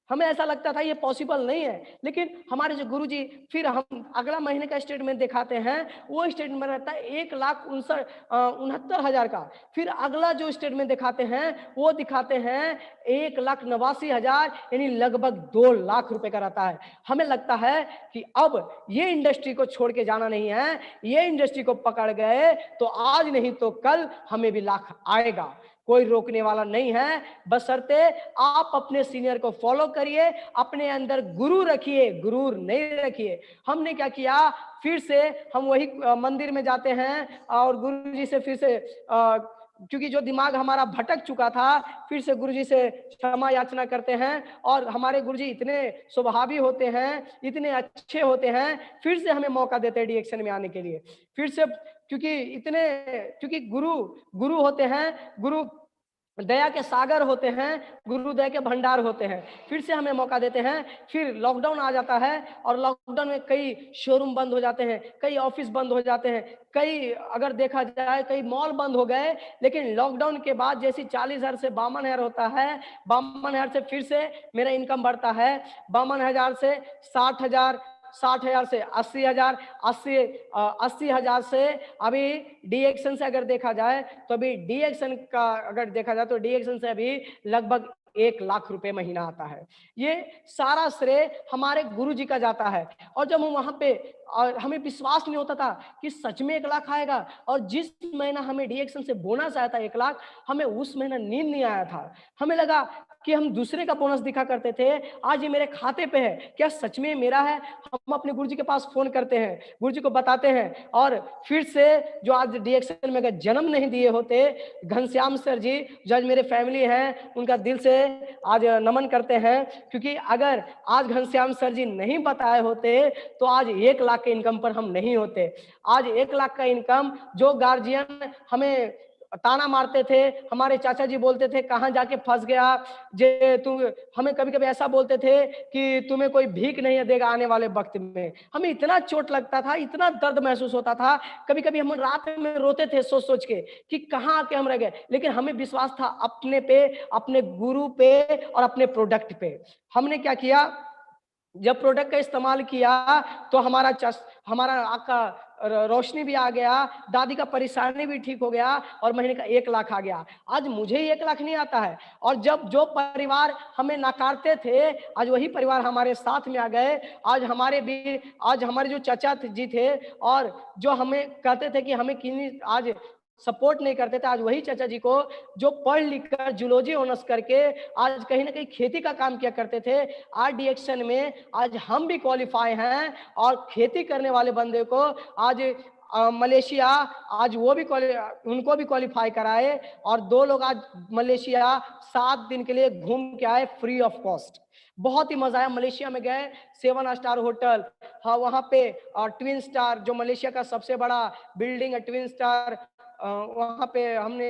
हमें ऐसा लगता था ये पॉसिबल नहीं है। लेकिन हमारे जो गुरुजी, फिर हम अगला महीने का स्टेटमेंट दिखाते हैं, वो स्टेटमेंट रहता है 1,69,000 का। फिर अगला जो स्टेटमेंट दिखाते हैं वो दिखाते हैं 1,89,000, यानी लगभग 2 लाख रुपए का रहता है। हमें लगता है कि अब ये इंडस्ट्री को छोड़ के जाना नहीं है, ये इंडस्ट्री को पकड़ गए तो आज नहीं तो कल हमें भी लाख आएगा, कोई रोकने वाला नहीं है। बशर्ते आप अपने सीनियर को फॉलो करिए, अपने अंदर गुरु रखिए, गुरूर नहीं रखिए। हमने क्या किया, फिर से हम वही मंदिर में जाते हैं और गुरु जी से फिर से क्योंकि जो दिमाग हमारा भटक चुका था, फिर से गुरुजी से क्षमा याचना करते हैं। और हमारे गुरुजी इतने स्वभावी होते हैं, इतने अच्छे होते हैं, फिर से हमें मौका देते हैं डिएक्शन में आने के लिए। फिर से क्योंकि गुरु होते हैं, गुरु दया के सागर होते हैं, गुरु दया के भंडार होते हैं, फिर से हमें मौका देते हैं। फिर लॉकडाउन आ जाता है और लॉकडाउन में कई शोरूम बंद हो जाते हैं, कई ऑफिस बंद हो जाते हैं, कई अगर देखा जाए कई मॉल बंद हो गए। लेकिन लॉकडाउन के बाद जैसी 40,000 से 52,000 होता है, 52,000 से फिर से मेरा इनकम बढ़ता है, 52,000 से 60,000, 60,000 से 80,000, 80,000 से अभी डीएक्शन से अगर देखा जाए तो अभी डीएक्शन का अगर देखा जाए तो डीएक्शन से अभी लगभग 1 लाख रुपए महीना आता है। ये सारा श्रेय हमारे गुरुजी का जाता है। और जब हम वहां पे हमें विश्वास नहीं होता था कि सच में 1 लाख आएगा, और जिस महीना हमें डीएक्शन से बोनस आया था 1 लाख, हमें उस महीना नींद नहीं आया था। हमें लगा कि हम दूसरे का बोनस दिखा करते थे, आज ये मेरे खाते पे है, क्या सच में मेरा है? हम अपने गुरुजी के पास फोन करते हैं, गुरुजी को बताते हैं, और फिर से जो आज डीएक्शन में अगर जन्म नहीं दिए होते, घनश्याम सर जी जो आज मेरे फैमिली हैं, उनका दिल से आज नमन करते हैं, क्योंकि अगर आज घनश्याम सर जी नहीं बताए होते तो आज 1 लाख के इनकम पर हम नहीं होते। आज 1 लाख का इनकम जो गार्जियन हमें ताना मारते थे, हमारे चाचा जी बोलते थे कहाँ जाके फंस गया, जे तू, हमें कभी कभी ऐसा बोलते थे कि तुम्हें कोई भीख नहीं देगा आने वाले वक्त में। हमें इतना चोट लगता था, इतना दर्द महसूस होता था, कभी कभी हम रात में रोते थे सोच सोच के कि कहाँ आके हम रह गए। लेकिन हमें विश्वास था अपने पे, अपने गुरु पे और अपने प्रोडक्ट पे। हमने क्या किया, जब प्रोडक्ट का इस्तेमाल किया तो हमारा आँख का रोशनी भी आ गया, दादी का परेशानी भी ठीक हो गया, और महीने का 1 लाख आ गया। आज मुझे ही 1 लाख नहीं आता है, और जब जो परिवार हमें नकारते थे, आज वही परिवार हमारे साथ में आ गए। आज हमारे जो चाचा जी थे, और जो हमें कहते थे कि हमें किन्हीं आज सपोर्ट नहीं करते थे, आज वही चाचा जी को जो पढ़ लिख कर जूलॉजी ऑनर्स करके आज कहीं ना कहीं खेती का काम किया करते थे, आज डीएक्शन में आज हम भी क्वालिफाई हैं, और खेती करने वाले बंदे को आज मलेशिया आज उनको भी क्वालिफाई कराए, और 2 लोग आज मलेशिया 7 दिन के लिए घूम के आए फ्री ऑफ कॉस्ट। बहुत ही मजा आया। मलेशिया में गए, 7 स्टार होटल, हाँ वहाँ पे ट्विन स्टार जो मलेशिया का सबसे बड़ा बिल्डिंग है, ट्विन स्टार, वहाँ पे हमने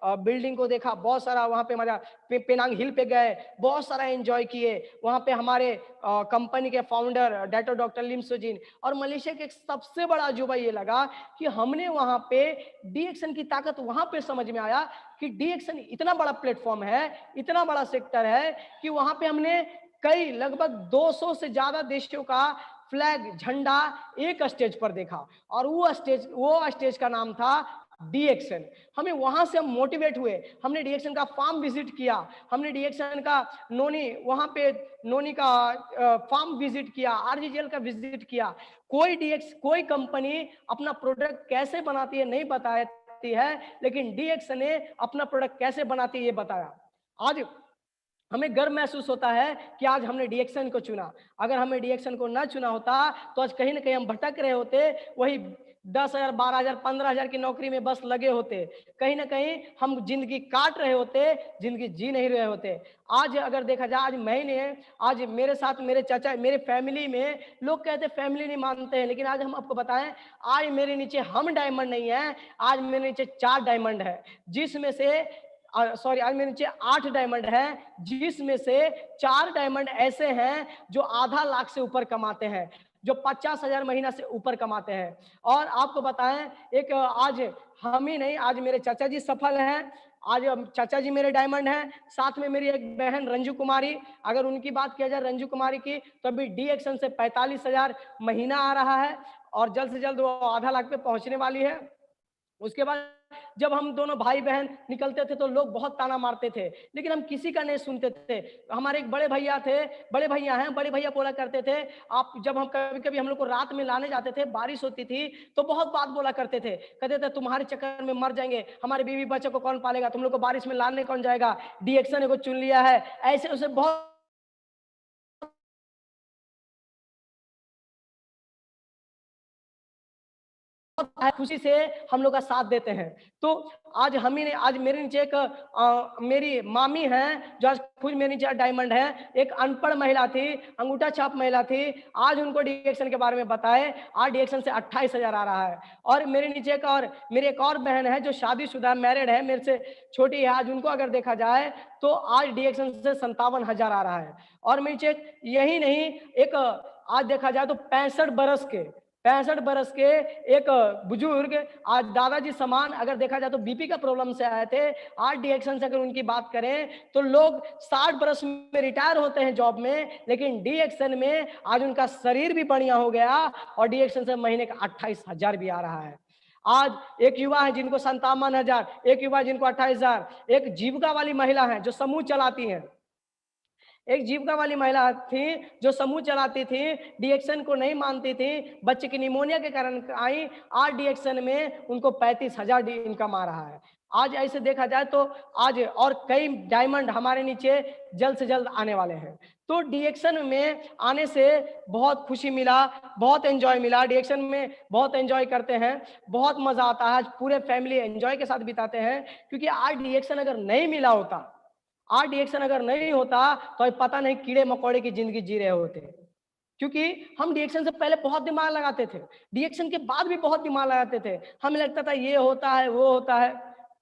बिल्डिंग को देखा, बहुत सारा वहाँ पे मजा, पेनांग हिल पे गए, बहुत सारा एंजॉय किए। वहाँ पे हमारे कंपनी के फाउंडर डॉक्टर लिम सुजीन, और मलेशिया के एक सबसे बड़ा अजूबा ये लगा कि हमने वहाँ पे डीएक्शन की ताकत वहाँ पे समझ में आया कि डीएक्शन इतना बड़ा प्लेटफॉर्म है, इतना बड़ा सेक्टर है कि वहाँ पे हमने कई लगभग 200 से ज्यादा देशों का फ्लैग झंडा एक स्टेज पर देखा, और वो स्टेज का नाम था डीएक्शन। हमें वहां से हम मोटिवेट हुए, हमने डीएक्शन का फार्म विजिट किया, हमने डीएक्शन का नोनी का फार्म विजिट किया, आरजीजीएल का विजिट किया। कोई कंपनी अपना प्रोडक्ट कैसे बनाती है नहीं बताती है, लेकिन डीएक्शन ने अपना प्रोडक्ट कैसे बनाती है ये बताया। आज हमें गर्व महसूस होता है कि आज हमने डीएक्शन को चुना। अगर हमें डीएक्शन को ना चुना होता तो आज कहीं ना कहीं हम भटक रहे होते, वही 10,000, 12,000, 15,000 की नौकरी में बस लगे होते, कहीं ना कहीं हम जिंदगी काट रहे होते, जिंदगी जी नहीं रहे होते। आज अगर देखा जाए, आज मेरे साथ मेरे चाचा, मेरे फैमिली में लोग कहते फैमिली नहीं मानते हैं, लेकिन आज हम आपको बताएं, आज मेरे नीचे हम डायमंड नहीं है, आज मेरे नीचे 4 डायमंड है, जिसमें से आज मेरे नीचे 8 डायमंड हैं, जिसमें से 4 डायमंड ऐसे हैं जो आधा लाख से ऊपर कमाते हैं, जो 50,000 महीना से ऊपर कमाते हैं। और आपको बताएं, एक आज हम ही नहीं, आज मेरे चाचा जी सफल हैं, आज चाचा जी मेरे डायमंड हैं, साथ में मेरी एक बहन रंजू कुमारी, अगर उनकी बात किया जाए रंजू कुमारी की, तो अभी डीएक्शन से 45,000 महीना आ रहा है, और जल्द से जल्द वो आधा लाख पे पहुंचने वाली है। उसके बाद जब हम दोनों भाई बहन निकलते थे तो लोग बहुत ताना मारते थे, लेकिन हम किसी का नहीं सुनते थे। हमारे एक बड़े भैया हैं, बड़े भैया बोला करते थे, आप जब हम कभी कभी हम लोग को रात में लाने जाते थे, बारिश होती थी तो बहुत बात बोला करते थे, कहते थे तुम्हारे चक्कर में मर जाएंगे, हमारे बीवी बच्चों को कौन पालेगा, तुम लोग को बारिश में लाने कौन जाएगा, डीएक्शन को चुन लिया है, ऐसे उसे बहुत खुशी से हम लोग का साथ देते हैं। तो आज आज मेरे नीचे एक मेरी मामी हैं जो आज खुद मेरे नीचे डायमंड है, एक अनपढ़ महिला थी, अंगूठा छाप महिला थी, आज उनको डीएक्शन के बारे में बताए, आज डीएक्शन से 28,000 आ रहा है। और मेरे नीचे मेरी एक और बहन है जो शादीशुदा मैरिड है, मेरे से छोटी है, आज उनको अगर देखा जाए तो आज डीएक्शन से 57,000 आ रहा है। और मेरे नीचे यही नहीं, एक आज देखा जाए तो 65 बरस के एक बुजुर्ग, आज दादाजी समान, अगर देखा जाए तो बीपी का प्रॉब्लम से आए थे, आज डीएक्शन से अगर उनकी बात करें तो लोग 60 बरस में रिटायर होते हैं जॉब में, लेकिन डीएक्शन में आज उनका शरीर भी बढ़िया हो गया, और डीएक्शन से महीने का 28,000 भी आ रहा है। आज एक युवा है जिनको 57,000, एक युवा जिनको 28,000, एक जीविका वाली महिला है जो समूह चलाती हैं, एक जीविका वाली महिला थी जो समूह चलाती थी, डीएक्शन को नहीं मानती थी, बच्चे की निमोनिया के कारण आई, आज डीएक्शन में उनको 35,000 इनकम आ रहा है। आज ऐसे देखा जाए तो आज और कई डायमंड हमारे नीचे जल्द से जल्द आने वाले हैं। तो डीएक्शन में आने से बहुत खुशी मिला, बहुत एंजॉय मिला। डीएक्शन में बहुत एंजॉय करते हैं, बहुत मजा आता है, आज पूरे फैमिली एंजॉय के साथ बिताते हैं। क्योंकि आज डीएक्शन अगर नहीं मिला होता, आज डीएक्शन अगर नहीं होता तो पता नहीं कीड़े मकोड़े की जिंदगी जी रहे होते। क्योंकि हम डीएक्शन से पहले बहुत दिमाग लगाते थे, डीएक्शन के बाद भी बहुत दिमाग लगाते थे, हमें लगता था ये होता है वो होता है,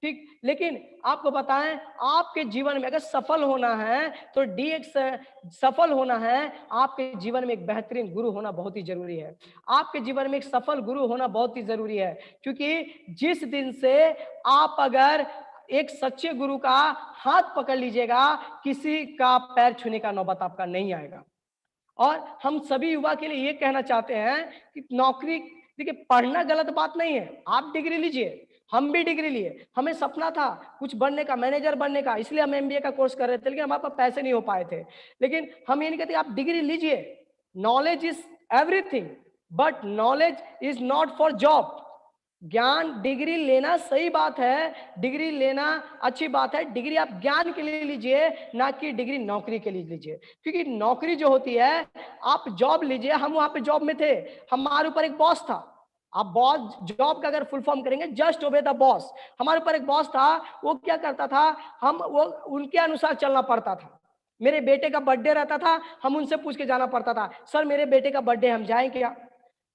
ठीक। लेकिन आपको बताएं, आपके जीवन में अगर सफल होना है तो डीएक्शन सफल होना है, आपके जीवन में एक बेहतरीन गुरु होना बहुत ही जरूरी है। आपके जीवन में एक सफल गुरु होना बहुत ही जरूरी है। क्योंकि जिस दिन से आप अगर एक सच्चे गुरु का हाथ पकड़ लीजिएगा, किसी का पैर छूने का नौबत आपका नहीं आएगा। और हम सभी युवा के लिए ये कहना चाहते हैं कि नौकरी, देखिए पढ़ना गलत बात नहीं है, आप डिग्री लीजिए, हम भी डिग्री लिए, हमें सपना था कुछ बनने का, मैनेजर बनने का, इसलिए हम एमबीए का कोर्स कर रहे थे, लेकिन हमारे पास पैसे नहीं हो पाए थे। लेकिन हम ये नहीं कहते आप डिग्री लीजिए, knowledge is everything, but knowledge is not for job. ज्ञान, डिग्री लेना सही बात है, डिग्री लेना अच्छी बात है, डिग्री आप ज्ञान के लिए लीजिए, ना कि डिग्री नौकरी के लिए लीजिए। क्योंकि नौकरी जो होती है, आप जॉब लीजिए, हम वहां पे जॉब में थे, हमारे ऊपर एक बॉस था। आप बॉस, जॉब का अगर फुल फॉर्म करेंगे जस्ट ओबे द बॉस। हमारे ऊपर एक बॉस था, वो क्या करता था, हम वो उनके अनुसार चलना पड़ता था। मेरे बेटे का बर्थडे रहता था, हम उनसे पूछ के जाना पड़ता था, सर मेरे बेटे का बर्थडे, हम जाएं क्या?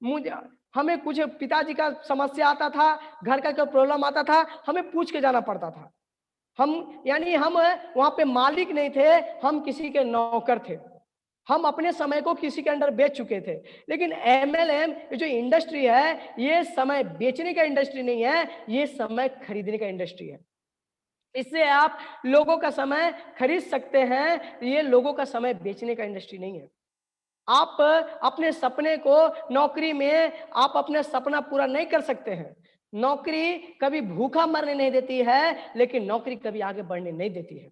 मुझे, हमें कुछ पिताजी का समस्या आता था, घर का कोई प्रॉब्लम आता था, हमें पूछ के जाना पड़ता था। हम यानी हम वहां पे मालिक नहीं थे, हम किसी के नौकर थे। हम अपने समय को किसी के अंडर बेच चुके थे। लेकिन एमएलएम जो इंडस्ट्री है, ये समय बेचने का इंडस्ट्री नहीं है, ये समय खरीदने का इंडस्ट्री है। इससे आप लोगों का समय खरीद सकते हैं, ये लोगों का समय बेचने का इंडस्ट्री नहीं है। आप अपने सपने को, नौकरी में आप अपने सपना पूरा नहीं कर सकते हैं। नौकरी कभी भूखा मरने नहीं देती है, लेकिन नौकरी कभी आगे बढ़ने नहीं देती है।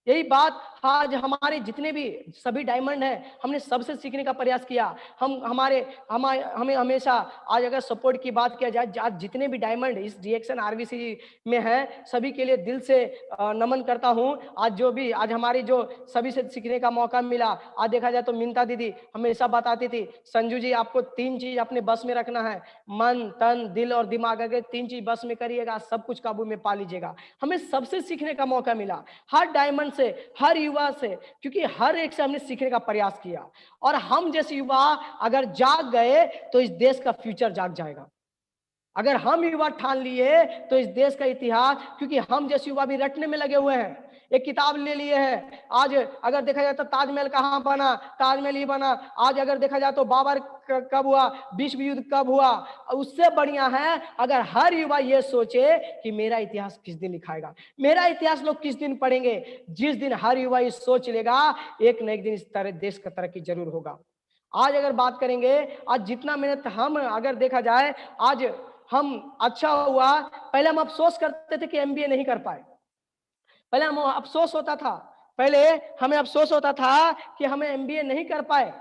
यही बात आज हमारे जितने भी सभी डायमंड हैं, हमने सबसे सीखने का प्रयास किया। हमें हमेशा, आज अगर सपोर्ट की बात किया जाए, आज जितने भी डायमंड इस डीएक्शन आरवीसी में हैं, सभी के लिए दिल से नमन करता हूं। आज हमारी जो सभी से सीखने का मौका मिला। आज देखा जाए तो मिंता दीदी हमेशा बताती थी, संजू जी आपको 3 चीज अपने बस में रखना है, मन, तन, दिल और दिमाग। अगर 3 चीज बस में करिएगा, सब कुछ काबू में पा लीजिएगा। हमें सबसे सीखने का मौका मिला, हर डायमंड से, हर युवा से, क्योंकि हर एक से हमने सीखने का प्रयास किया। और हम जैसे युवा अगर जाग गए तो इस देश का फ्यूचर जाग जाएगा। अगर हम युवा ठान लिए तो इस देश का इतिहास, क्योंकि हम जैसे युवा भी रटने में लगे हुए हैं, एक किताब ले लिए हैं। आज अगर देखा जाए तो ताजमहल कहाँ बना, ताजमहल ही बना। आज अगर देखा जाए तो बाबर कब हुआ, विश्व युद्ध कब हुआ। उससे बढ़िया है अगर हर युवा ये सोचे कि मेरा इतिहास किस दिन लिखाएगा, मेरा इतिहास लोग किस दिन पढ़ेंगे। जिस दिन हर युवा ये सोच लेगा, एक न एक दिन इस तरह देश का तरक्की जरूर होगा। आज अगर बात करेंगे, आज जितना मेहनत हम अगर देखा जाए, आज हम अच्छा हुआ, पहले हम अफसोस करते थे कि एमबीए नहीं कर पाए, पहले हम अफसोस होता था, पहले हमें अफसोस होता था कि हमें एमबीए नहीं कर पाए,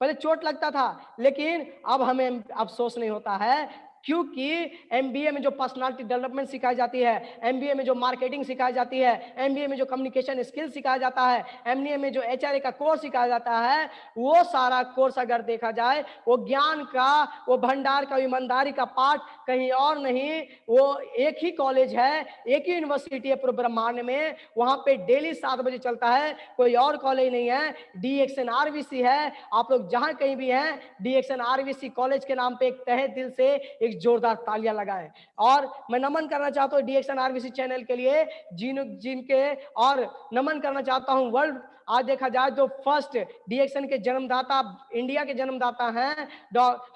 पहले चोट लगता था। लेकिन अब हमें अफसोस नहीं होता है, क्योंकि एमबीए में जो पर्सनालिटी डेवलपमेंट सिखाई जाती है, एमबीए में जो मार्केटिंग सिखाई जाती है, एमबीए में जो कम्युनिकेशन स्किल सिखाया जाता है, एमबीए में जो एचआरए का कोर्स सिखाया जाता है, वो सारा कोर्स अगर देखा जाए, वो ज्ञान का, वो भंडार का, ईमानदारी का पाठ कहीं और नहीं, वो एक ही कॉलेज है, एक ही यूनिवर्सिटी है पूरे ब्रह्मांड में, वहां पे डेली 7 बजे चलता है, कोई और कॉलेज नहीं है, डीएक्शन आरवीसी है। आप लोग जहां कहीं भी हैं, डीएक्शन आरवीसी कॉलेज के नाम पे एक तहे दिल से एक जोरदार तालियां लगाएं। और मैं नमन करना चाहता हूं डीएक्शन आरवीसी चैनल के लिए, जिनके, और नमन करना चाहता हूं वर्ल्ड, आज देखा जाए तो फर्स्ट डीएक्शन के जन्मदाता, इंडिया के जन्मदाता हैं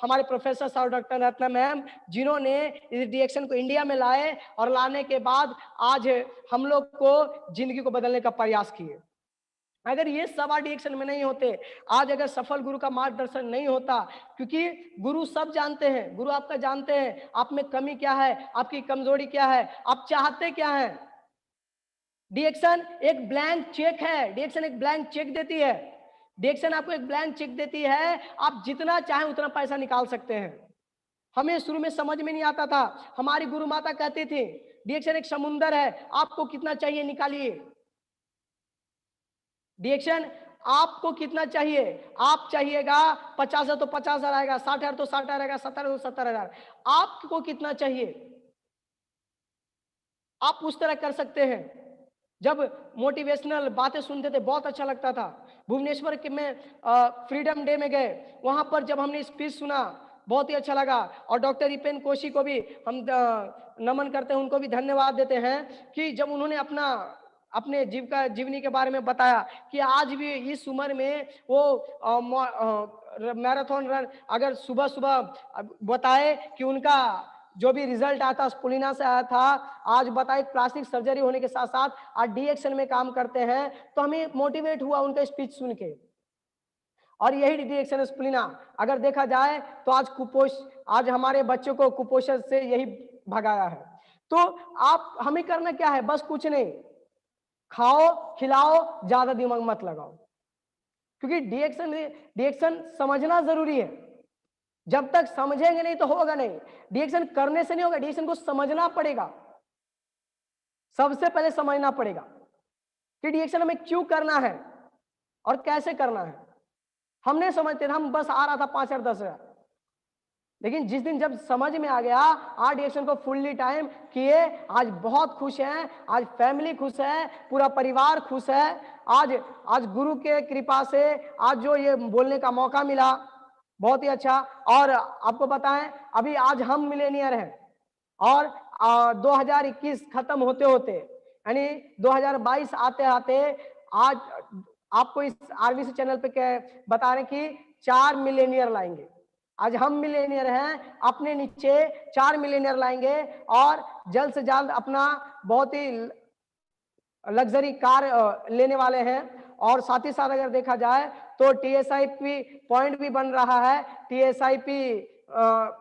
हमारे प्रोफेसर साहब डॉक्टर रत्ना मैम, जिन्होंने इस डीएक्शन को इंडिया में लाए और लाने के बाद आज हम लोग को जिंदगी को बदलने का प्रयास किए। अगर ये सवा डीएक्शन में नहीं होते, आज अगर सफल गुरु का मार्गदर्शन नहीं होता, क्योंकि गुरु सब जानते हैं, गुरु आपका जानते हैं आप में कमी क्या है, आपकी कमजोरी क्या है, आप चाहते क्या है। डिएक्शन एक ब्लैंक चेक है, डिएक्शन एक ब्लैंक चेक देती है, डिएक्शन आपको एक ब्लैंक चेक देती है, आप जितना चाहें उतना पैसा निकाल सकते हैं। हमें शुरू में समझ में नहीं आता था, हमारी गुरु माता कहती थी डिएक्शन एक समुंदर है, आपको कितना चाहिए निकालिए। डिएक्शन आपको कितना चाहिए, आप चाहिएगा 50,000 तो 50,000 आएगा, 60,000 तो 60,000 आएगा, 70,000 तो 70,000। आपको कितना चाहिए आप उस तरह कर सकते हैं। जब मोटिवेशनल बातें सुनते थे बहुत अच्छा लगता था। भुवनेश्वर के में फ्रीडम डे में गए, वहां पर जब हमने स्पीच सुना बहुत ही अच्छा लगा। और डॉक्टर इपेन कोशी को भी हम नमन करते हैं, उनको भी धन्यवाद देते हैं कि जब उन्होंने अपने जीवनी के बारे में बताया कि आज भी इस उम्र में वो मैराथन रन अगर सुबह सुबह बताए कि उनका जो भी रिजल्ट आया था स्पुलिना से आया था, आज बताए प्लास्टिक सर्जरी होने के साथ साथ आज डिएक्शन में काम करते हैं, तो हमें मोटिवेट हुआ उनका स्पीच सुन के। और यही डिएक्शन स्पुलिना अगर देखा जाए तो आज हमारे बच्चों को कुपोषण से यही भगाया है। तो आप हमें करना क्या है, बस कुछ नहीं, खाओ खिलाओ, ज्यादा दिमाग मत लगाओ, क्योंकि डिएक्शन समझना जरूरी है। जब तक समझेंगे नहीं तो होगा नहीं। डिएक्शन करने से नहीं होगा, डिएक्शन को समझना पड़ेगा। सबसे पहले समझना पड़ेगा कि डिएक्शन हमें क्यों करना है और कैसे करना है। हम नहीं समझते थे, हम बस आ रहा था 5,000 10,000, लेकिन जिस दिन जब समझ में आ गया, आज डिएक्शन को फुल्ली टाइम किए, आज बहुत खुश हैं, आज फैमिली खुश है, पूरा परिवार खुश है। आज गुरु के कृपा से आज जो ये बोलने का मौका मिला बहुत ही अच्छा। और आपको बताएं अभी आज हम मिलेनियर हैं और 2021 खत्म होते होते यानी 2022 आते आते आज आपको इस आरबीसी चैनल पे बता रहे कि 4 मिलेनियर लाएंगे। आज हम मिलेनियर हैं, अपने नीचे 4 मिलेनियर लाएंगे और जल्द से जल्द अपना बहुत ही लग्जरी कार लेने वाले हैं। और साथ ही साथ अगर देखा जाए तो टीएसआईपी पॉइंट भी बन रहा है, टीएसआईपी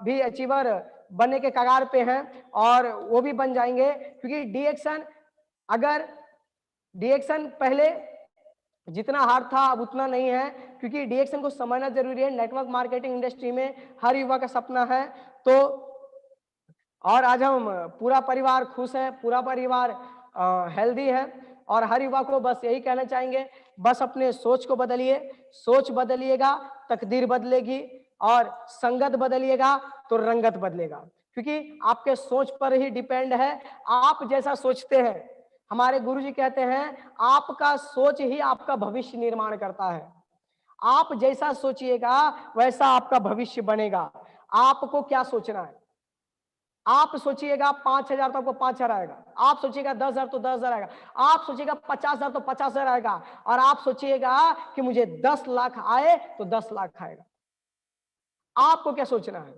भी अचीवर बनने के कगार पे हैं और वो भी बन जाएंगे, क्योंकि डिएक्शन पहले जितना हार्ड था अब उतना नहीं है, क्योंकि डिएक्शन को समझना जरूरी है। नेटवर्क मार्केटिंग इंडस्ट्री में हर युवा का सपना है। तो और आज हम पूरा परिवार खुश है, पूरा परिवार हेल्दी है और हर युवा को बस यही कहना चाहेंगे, बस अपने सोच को बदलिए, सोच बदलिएगा तकदीर बदलेगी और संगत बदलिएगा तो रंगत बदलेगा, क्योंकि आपके सोच पर ही डिपेंड है। आप जैसा सोचते हैं, हमारे गुरुजी कहते हैं आपका सोच ही आपका भविष्य निर्माण करता है। आप जैसा सोचिएगा वैसा आपका भविष्य बनेगा। आपको क्या सोचना है, आप सोचिएगा 5,000 तो आपको 5,000 आएगा, आप सोचिएगा 10,000 तो 10,000 आएगा, आप सोचिएगा 50,000 तो 50,000 आएगा, और आप सोचिएगा कि मुझे 10 लाख आए तो 10 लाख आएगा। आपको क्या सोचना है,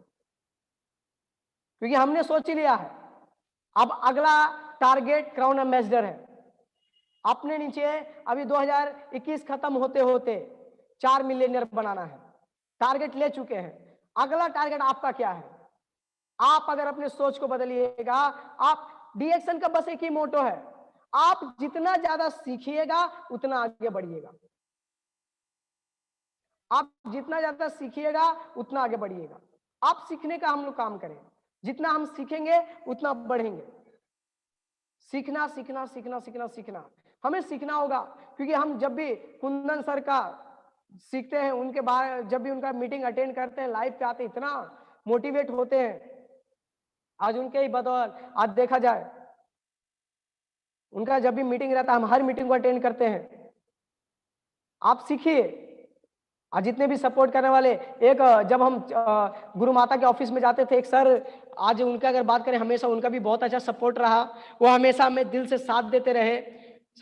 क्योंकि हमने सोच ही लिया है। अब अगला टारगेट क्राउन एम्बेसडर है। अपने नीचे अभी 2021 खत्म होते होते 4 मिलियनियर बनाना है, टारगेट ले चुके हैं। अगला टारगेट आपका क्या है? आप अगर अपने सोच को बदलिएगा, आप डिएक्शन का बस एक ही मोटो है, आप जितना ज्यादा सीखिएगा उतना आगे बढ़िएगा। आप जितना ज्यादा सीखिएगा उतना आगे बढ़िएगा। आप सीखने का हम लोग काम करें, जितना हम सीखेंगे उतना बढ़ेंगे। सीखना सीखना सीखना सीखना सीखना हमें सीखना होगा, क्योंकि हम जब भी कुंदन सर का सीखते हैं, उनके बारे जब भी उनका मीटिंग अटेंड करते हैं, लाइव पे आते हैं, इतना मोटिवेट होते हैं। आज उनके ही बदौलत आज देखा जाए, उनका जब भी मीटिंग रहता है हम हर मीटिंग को अटेंड करते हैं। आप सीखिए। आज जितने भी सपोर्ट करने वाले, एक जब हम गुरु माता के ऑफिस में जाते थे, एक सर, आज उनका अगर बात करें, हमेशा उनका भी बहुत अच्छा सपोर्ट रहा। वो हमेशा हमें दिल से साथ देते रहे,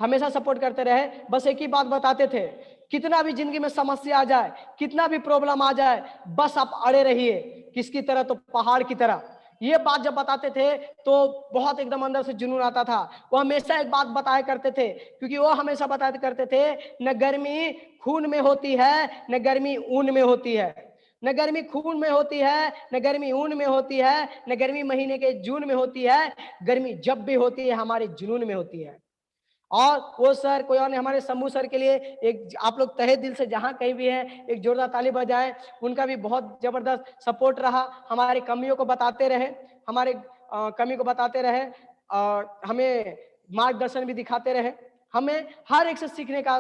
हमेशा सपोर्ट करते रहे। बस एक ही बात बताते थे, कितना भी जिंदगी में समस्या आ जाए, कितना भी प्रॉब्लम आ जाए, बस आप अड़े रहिए। किसकी तरह? तो पहाड़ की तरह। ये बात जब बताते थे तो बहुत एकदम अंदर से जुनून आता था। वो हमेशा एक बात बताया करते थे, क्योंकि वो हमेशा बताया करते थे, न गर्मी खून में होती है न गर्मी ऊन में होती है, न गर्मी खून में होती है न गर्मी ऊन में होती है, न गर्मी महीने के जून में होती है, गर्मी जब भी होती है हमारे जुनून में होती है। और वो सर कोई और नहीं, हमारे शंभू सर के लिए एक आप लोग तहे दिल से जहां कहीं भी हैं एक जोरदार ताली बजाएं। उनका भी बहुत जबरदस्त सपोर्ट रहा, हमारी कमियों को बताते रहे, हमारे कमी को बताते रहे और हमें मार्गदर्शन भी दिखाते रहे। हमें हर एक से सीखने का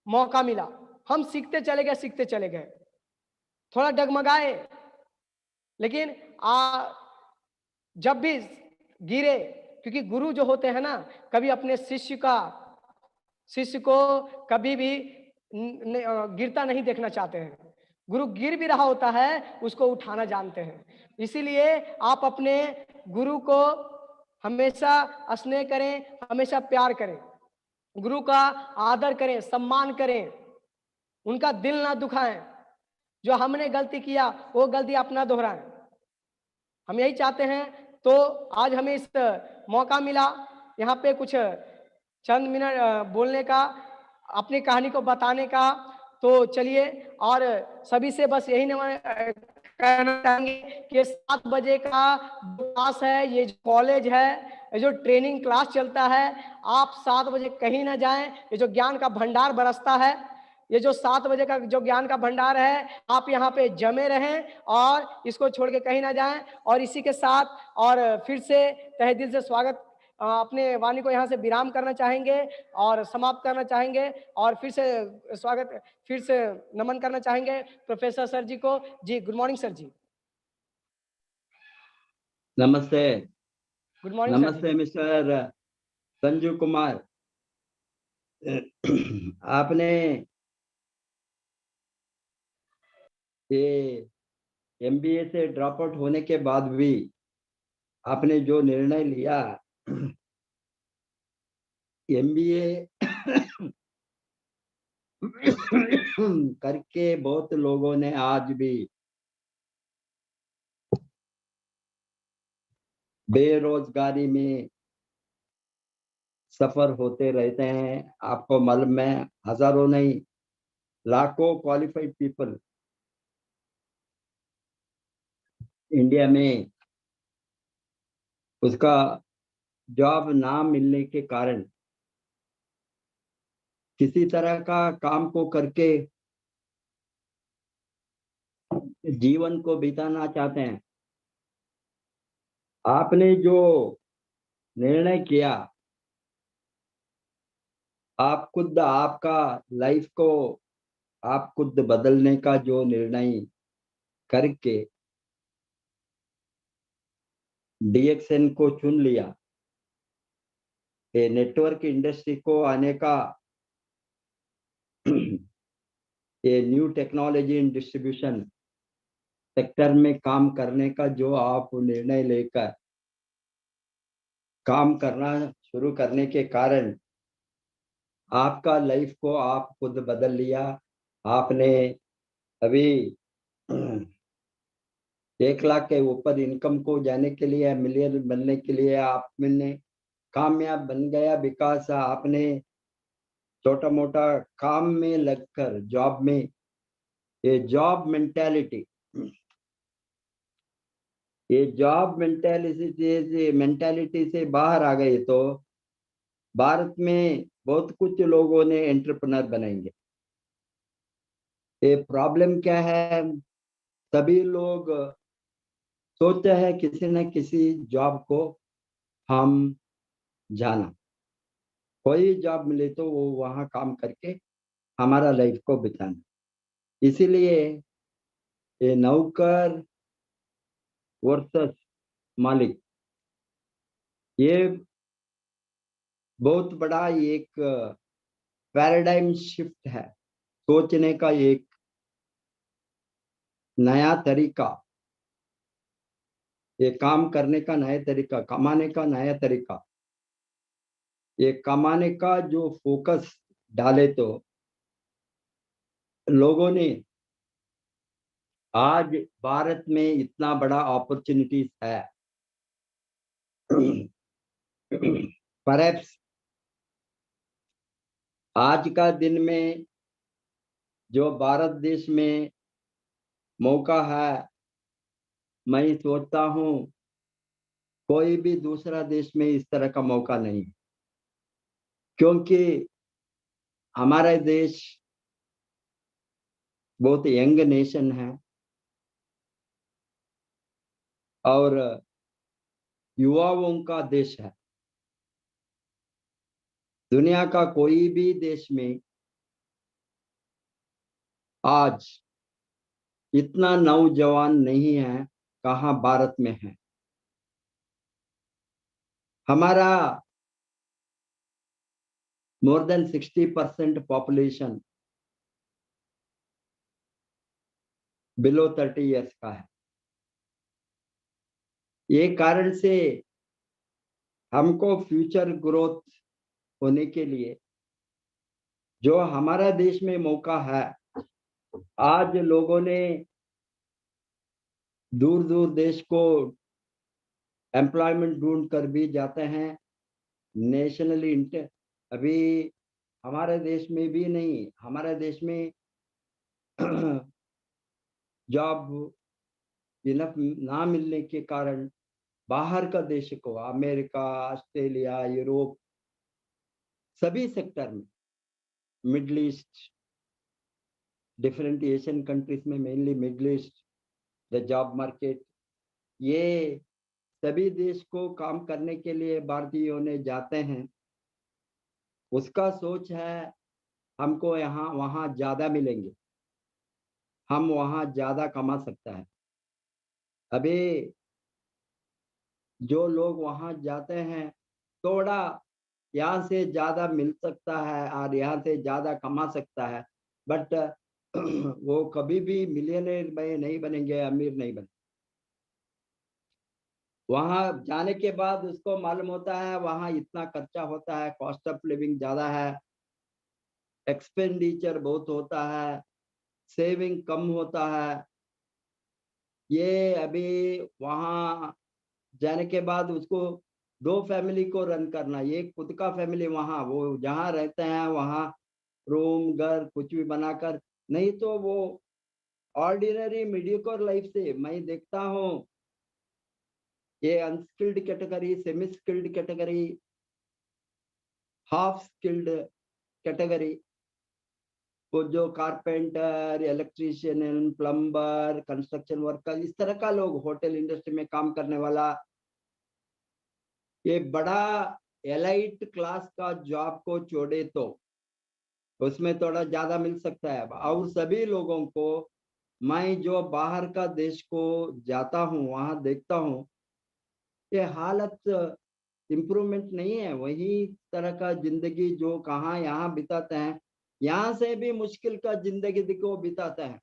मौका मिला, हम सीखते चले गए, थोड़ा डगमगाए, लेकिन जब भी गिरे, क्योंकि गुरु जो होते हैं ना, कभी अपने शिष्य को कभी भी गिरता नहीं देखना चाहते हैं। गुरु गिर भी रहा होता है, उसको उठाना जानते हैं। इसीलिए आप अपने गुरु को हमेशा स्नेह करें, हमेशा प्यार करें, गुरु का आदर करें, सम्मान करें, उनका दिल ना दुखाएं। जो हमने गलती किया वो गलती आप ना दोहराएं, हम यही चाहते हैं। तो आज हमें इस मौका मिला यहाँ पे कुछ चंद मिनट बोलने का, अपनी कहानी को बताने का। तो चलिए, और सभी से बस यही कहना चाहेंगे कि 7 बजे का क्लास है, ये जो कॉलेज है, ये जो ट्रेनिंग क्लास चलता है, आप 7 बजे कहीं ना जाएं। ये जो ज्ञान का भंडार बरसता है, ये जो 7 बजे का जो ज्ञान का भंडार है, आप यहाँ पे जमे रहें और इसको छोड़ के कहीं ना जाएं। और इसी के साथ और फिर से तहे दिल से स्वागत, अपने वाणी को यहाँ से विराम करना चाहेंगे और समाप्त करना चाहेंगे और फिर से स्वागत, फिर से नमन करना चाहेंगे प्रोफेसर सर जी को। जी गुड मॉर्निंग सर जी। नमस्ते। गुड मॉर्निंग सर जी। नमस्ते मिस्टर संजू कुमार। आपने ये MBA से ड्रॉप आउट होने के बाद भी आपने जो निर्णय लिया, MBA करके बहुत लोगों ने आज भी बेरोजगारी में सफर होते रहते हैं। आपको मालूम है, हजारों नहीं लाखों क्वालिफाइड पीपल इंडिया में उसका जॉब ना मिलने के कारण किसी तरह का काम को करके जीवन को बिताना चाहते हैं। आपने जो निर्णय किया, आप खुद आपका लाइफ को आप खुद बदलने का जो निर्णय करके DXN को चुन लिया, ये नेटवर्क इंडस्ट्री को आने का, ये new technology in distribution sector में काम करने का जो आप निर्णय लेकर काम करना शुरू करने के कारण आपका लाइफ को आप खुद बदल लिया। आपने अभी 1 लाख के ऊपर इनकम को जाने के लिए, मिलियन बनने के लिए आपने कामयाब बन गया, बिकॉज आपने छोटा मोटा काम में लगकर जॉब में, ये जॉब मेंटालिटी से बाहर आ गए तो भारत में बहुत कुछ लोगों ने एंटरप्रेन्योर बनेंगे। ये प्रॉब्लम क्या है, सभी लोग सोचते हैं किसी न किसी जॉब को हम जाना, कोई जॉब मिले तो वो वहाँ काम करके हमारा लाइफ को बिताना। इसीलिए ये नौकर वर्सेस मालिक, ये बहुत बड़ा एक पैराडाइम शिफ्ट है, सोचने का एक नया तरीका, ये काम करने का नया तरीका, कमाने का नया तरीका। ये कमाने का जो फोकस डाले तो लोगों ने, आज भारत में इतना बड़ा अपॉर्चुनिटीज है, परहैप्स आज का दिन में जो भारत देश में मौका है, मैं सोचता हूँ कोई भी दूसरा देश में इस तरह का मौका नहीं। क्योंकि हमारा देश बहुत यंग नेशन है और युवाओं का देश है। दुनिया का कोई भी देश में आज इतना नौजवान नहीं है, कहाँ भारत में है। हमारा more than 60% population below 30 years का है। ये कारण से हमको फ्यूचर ग्रोथ होने के लिए जो हमारा देश में मौका है, आज लोगों ने दूर दूर देश को एम्प्लॉयमेंट ढूंढ कर भी जाते हैं। नेशनली अभी हमारे देश में भी नहीं, हमारे देश में जॉब इनफ ना मिलने के कारण बाहर का देश को, अमेरिका, ऑस्ट्रेलिया, यूरोप, सभी सेक्टर में, middle east, different Asian countries में, mainly middle east, the job market, ये सभी देश को काम करने के लिए भारतीयों ने जाते हैं। उसका सोच है हमको यहाँ वहाँ ज्यादा मिलेंगे, हम वहाँ ज्यादा कमा सकता है। अभी जो लोग वहाँ जाते हैं, थोड़ा यहाँ से ज्यादा मिल सकता है और यहाँ से ज्यादा कमा सकता है, बट वो कभी भी मिलियनेयर में नहीं बनेंगे, अमीर नहीं बनेंगे। वहां जाने के बाद उसको मालूम होता है वहां इतना खर्चा होता है, कॉस्ट ऑफ लिविंग ज्यादा है, एक्सपेंडिचर बहुत होता है, सेविंग कम होता है। ये अभी वहां जाने के बाद उसको 2 फैमिली को रन करना, ये खुद का फैमिली वहां वो जहाँ रहते हैं वहां रूम घर कुछ भी बनाकर, नहीं तो वो ऑर्डिनरी मीडियोकर लाइफ से मैं देखता हूँ। ये unskilled category, semi skilled category, half skilled category, वो जो carpenter, electrician, plumber, construction worker, इस तरह का लोग, होटल इंडस्ट्री में काम करने वाला, ये बड़ा एलाइट क्लास का जॉब को छोड़े तो उसमें थोड़ा ज्यादा मिल सकता है। और सभी लोगों को मैं जो बाहर का देश को जाता हूँ वहां देखता हूँ, ये हालत इम्प्रूवमेंट नहीं है, वही तरह का जिंदगी जो कहाँ यहाँ बिताते हैं, यहाँ से भी मुश्किल का जिंदगी को बिताते हैं।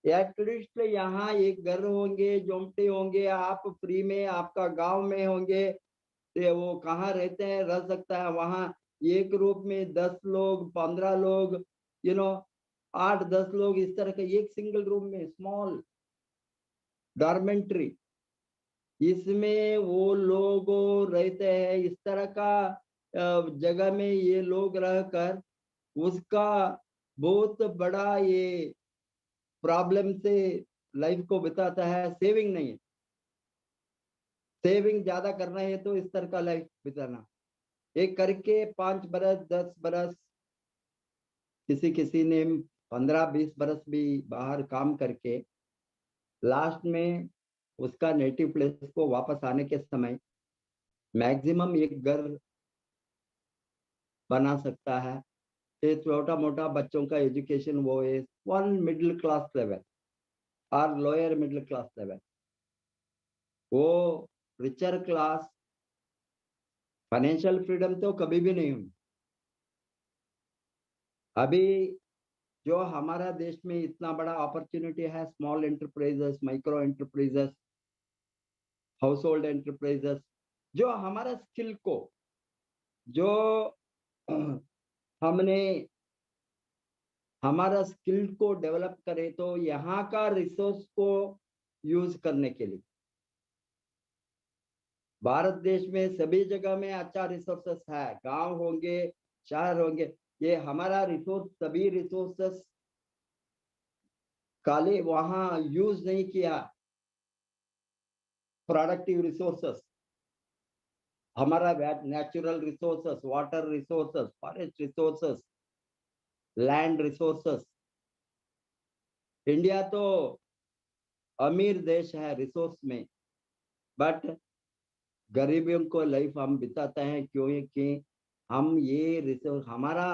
एटलीस्ट यहाँ एक घर होंगे, झोंपड़े होंगे, आप फ्री में आपका गांव में होंगे, तो वो कहाँ रहते हैं, रह सकता है। वहाँ एक रूप में 10 लोग, 15 लोग, 8-10 लोग, इस तरह के एक सिंगल रूम में, स्मॉल डॉर्मेंट्री, इसमें वो लोग रहते हैं। इस तरह का जगह में ये लोग रहकर उसका बहुत बड़ा ये प्रॉब्लम से लाइफ को बिताता है। सेविंग नहीं है, सेविंग ज्यादा करना है तो इस तरह का लाइफ बिताना, एक करके 5 बरस 10 बरस, किसी किसी ने 15-20 बरस भी बाहर काम करके लास्ट में उसका नेटिव प्लेस को वापस आने के समय मैक्सिमम एक घर बना सकता है। ये छोटा मोटा बच्चों का एजुकेशन वो है वन मिडिल क्लास लेवल और लोअर मिडिल क्लास लेवल। वो रिचर क्लास फाइनेंशियल फ्रीडम तो कभी भी नहीं हुई। अभी जो हमारा देश में इतना बड़ा अपॉर्चुनिटी है, small enterprises, micro enterprises, house hold enterprises, जो हमारा स्किल को, जो हमने हमारा स्किल को डेवलप करे तो यहाँ का रिसोर्स को यूज करने के लिए भारत देश में सभी जगह में अच्छा रिसोर्सेस है, गांव होंगे, शहर होंगे, ये हमारा रिसोर्स, सभी रिसोर्सेस खाली वहां यूज नहीं किया, प्रोडक्टिव रिसोर्सेस हमारा natural resources, water resources, forest resources, land resources. India तो अमीर देश है रिसोर्स में, बट गरीबियों को लाइफ हम बिताते हैं क्योंकि हम ये रिसोर्स, हमारा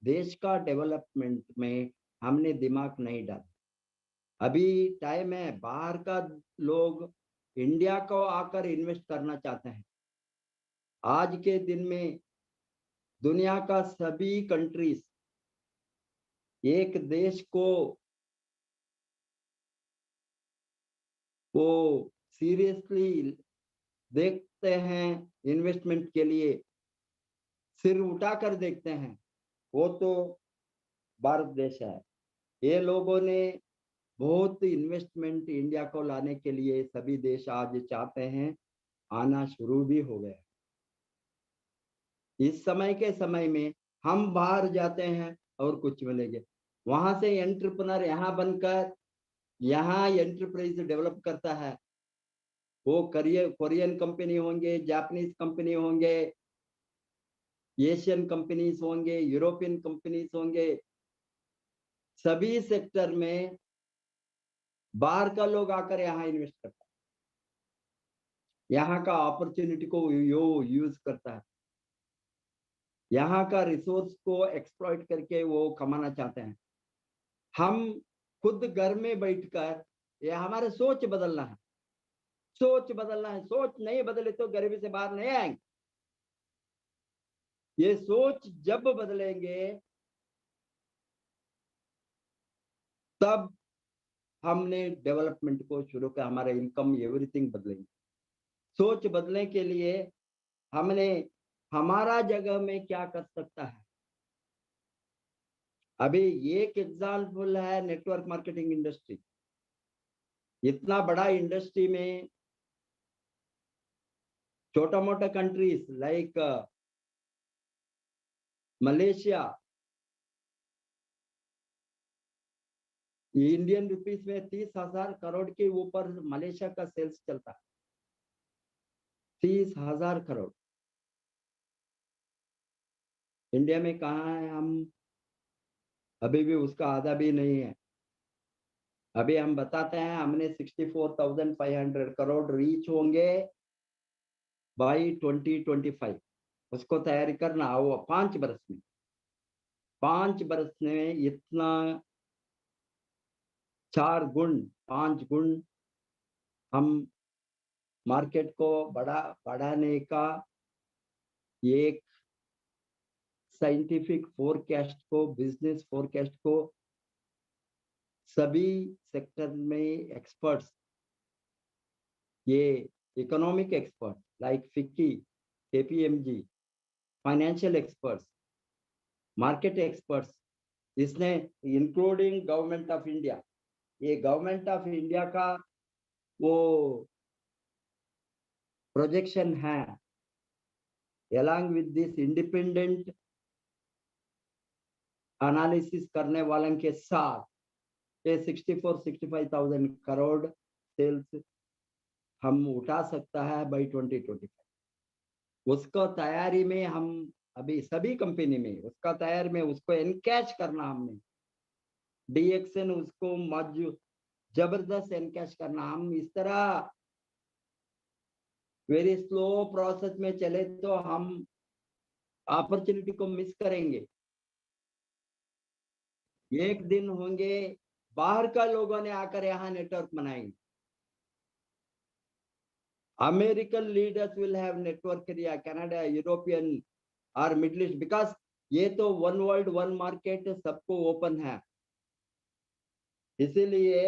देश का डेवलपमेंट में हमने दिमाग नहीं डाला। अभी टाइम है, बाहर का लोग इंडिया को आकर इन्वेस्ट करना चाहते हैं। आज के दिन में दुनिया का सभी कंट्रीज एक देश को वो सीरियसली देखते हैं, इन्वेस्टमेंट के लिए सिर उठाकर देखते हैं, वो तो भारत देश है। ये लोगों ने बहुत इन्वेस्टमेंट इंडिया को लाने के लिए सभी देश आज चाहते हैं, आना शुरू भी हो गया। इस समय के समय में हम बाहर जाते हैं और कुछ मिलेंगे, वहां से एंटरप्रेन्योर यहाँ बनकर यहाँ एंटरप्राइज डेवलप करता है। वो कोरियन कंपनी होंगे, जापानीज कंपनी होंगे, एशियन कंपनीज होंगे, यूरोपियन कंपनीज होंगे, सभी सेक्टर में बाहर का लोग आकर यहाँ इन्वेस्ट करता है, यहाँ का अपॉर्चुनिटी को यूज करता है, यहाँ का रिसोर्स को एक्सप्लॉइट करके वो कमाना चाहते हैं। हम खुद घर में बैठकर, ये हमारे सोच बदलना है, सोच बदलना है। सोच नहीं बदले तो गरीबी से बाहर नहीं आएंगे। ये सोच जब बदलेंगे तब हमने डेवलपमेंट को शुरू किया, हमारा इनकम एवरीथिंग बदलेंगे। सोच बदलने के लिए हमने हमारा जगह में क्या कर सकता है। अभी एक एग्जाम्पल है नेटवर्क मार्केटिंग इंडस्ट्री। इतना बड़ा इंडस्ट्री में छोटा मोटा countries like Malaysia, Indian rupees में 30,000 करोड़ के ऊपर मलेशिया का सेल्स चलता है। 30,000 करोड़। इंडिया में कहाँ है हम? अभी भी उसका आधा भी नहीं है। अभी हम बताते हैं हमने 64,500 करोड़ रीच होंगे बाई 2025। उसको तैयारी करना हो 5 बरस में। 5 बरस में इतना 4 गुण 5 गुण हम मार्केट को बढ़ाने का एक साइंटिफिक फोरकास्ट को, बिजनेस फोरकास्ट को सभी सेक्टर में एक्सपर्ट्स, ये economic expert like FICCI, KPMG, financial experts, market experts, इसने इंक्लूडिंग गवर्नमेंट ऑफ इंडिया, ये गवर्नमेंट ऑफ इंडिया का वो प्रोजेक्शन है, along with this independent analysis करने वालों के साथ ये 64-65,000 करोड़ सेल्स हम उठा सकता है बाई 2025। उसको तैयारी में हम अभी सभी कंपनी में उसका तैयारी में उसको एनकैश करना, हमने डीएक्सन उसको जबरदस्त एनकैश करना। हम इस तरह वेरी स्लो प्रोसेस में चले तो हम अपॉर्चुनिटी को मिस करेंगे। एक दिन होंगे बाहर का लोगों ने आकर यहाँ नेटवर्क बनाएंगे। American leaders will have network area, Canada, European और मिडिल ईस्ट, बिकॉज ये तो वन वर्ल्ड वन मार्केट सबको ओपन है। इसीलिए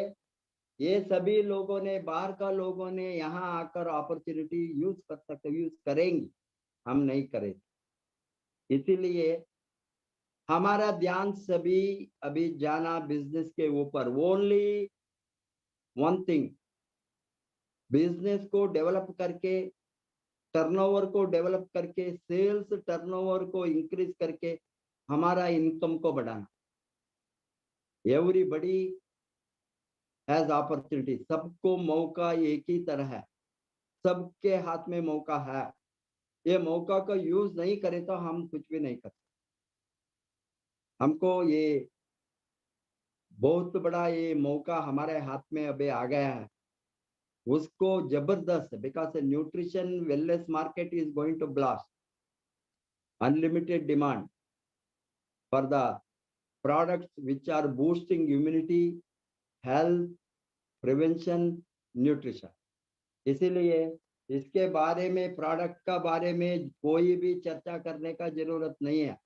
ये सभी लोगों ने, बाहर का लोगों ने यहाँ आकर अपॉर्चुनिटी यूज कर सकते, यूज करेंगे, हम नहीं करेंगे। इसीलिए हमारा ध्यान सभी अभी जाना बिजनेस के ऊपर। ओनली वन थिंग, बिजनेस को डेवलप करके, टर्नओवर को डेवलप करके, सेल्स टर्नओवर को इंक्रीज करके हमारा इनकम को बढ़ाना। एवरीबडी हैज अपॉर्चुनिटी, सबको मौका एक ही तरह है, सबके हाथ में मौका है। ये मौका का यूज नहीं करें तो हम कुछ भी नहीं कर सकते। हमको ये बहुत बड़ा ये मौका हमारे हाथ में अभी आ गया है, उसको जबरदस्त, because nutrition wellness market is going to blast, unlimited demand for the products which are boosting immunity, health, prevention, nutrition। इसीलिए इसके बारे में, प्रोडक्ट का बारे में कोई भी चर्चा करने का जरूरत नहीं है।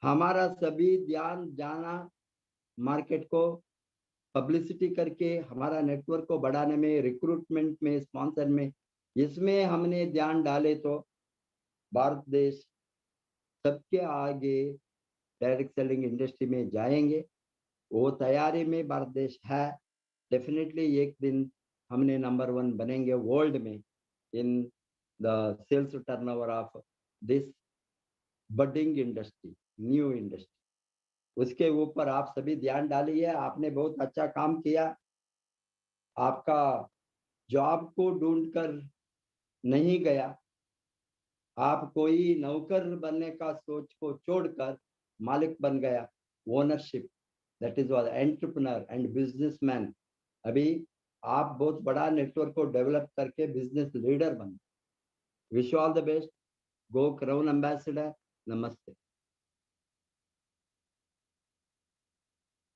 हमारा सभी ध्यान जाना मार्केट को पब्लिसिटी करके, हमारा नेटवर्क को बढ़ाने में, रिक्रूटमेंट में, स्पॉन्सर में, इसमें हमने ध्यान डाले तो भारत देश सबके आगे डायरेक्ट सेलिंग इंडस्ट्री में जाएंगे। वो तैयारी में भारत देश है। डेफिनेटली एक दिन हमने नंबर 1 बनेंगे वर्ल्ड में in the sales turnover of this budding industry, new industry. उसके ऊपर आप सभी ध्यान डालिए। आपने बहुत अच्छा काम किया। आपका जॉब को ढूंढकर नहीं गया, आप कोई नौकर बनने का सोच को छोड़कर मालिक बन गया। Ownership, that is was entrepreneur and businessman. अभी आप बहुत बड़ा नेटवर्क को डेवलप करके बिजनेस लीडर बन। Wish all the best. Go crown ambassador. नमस्ते।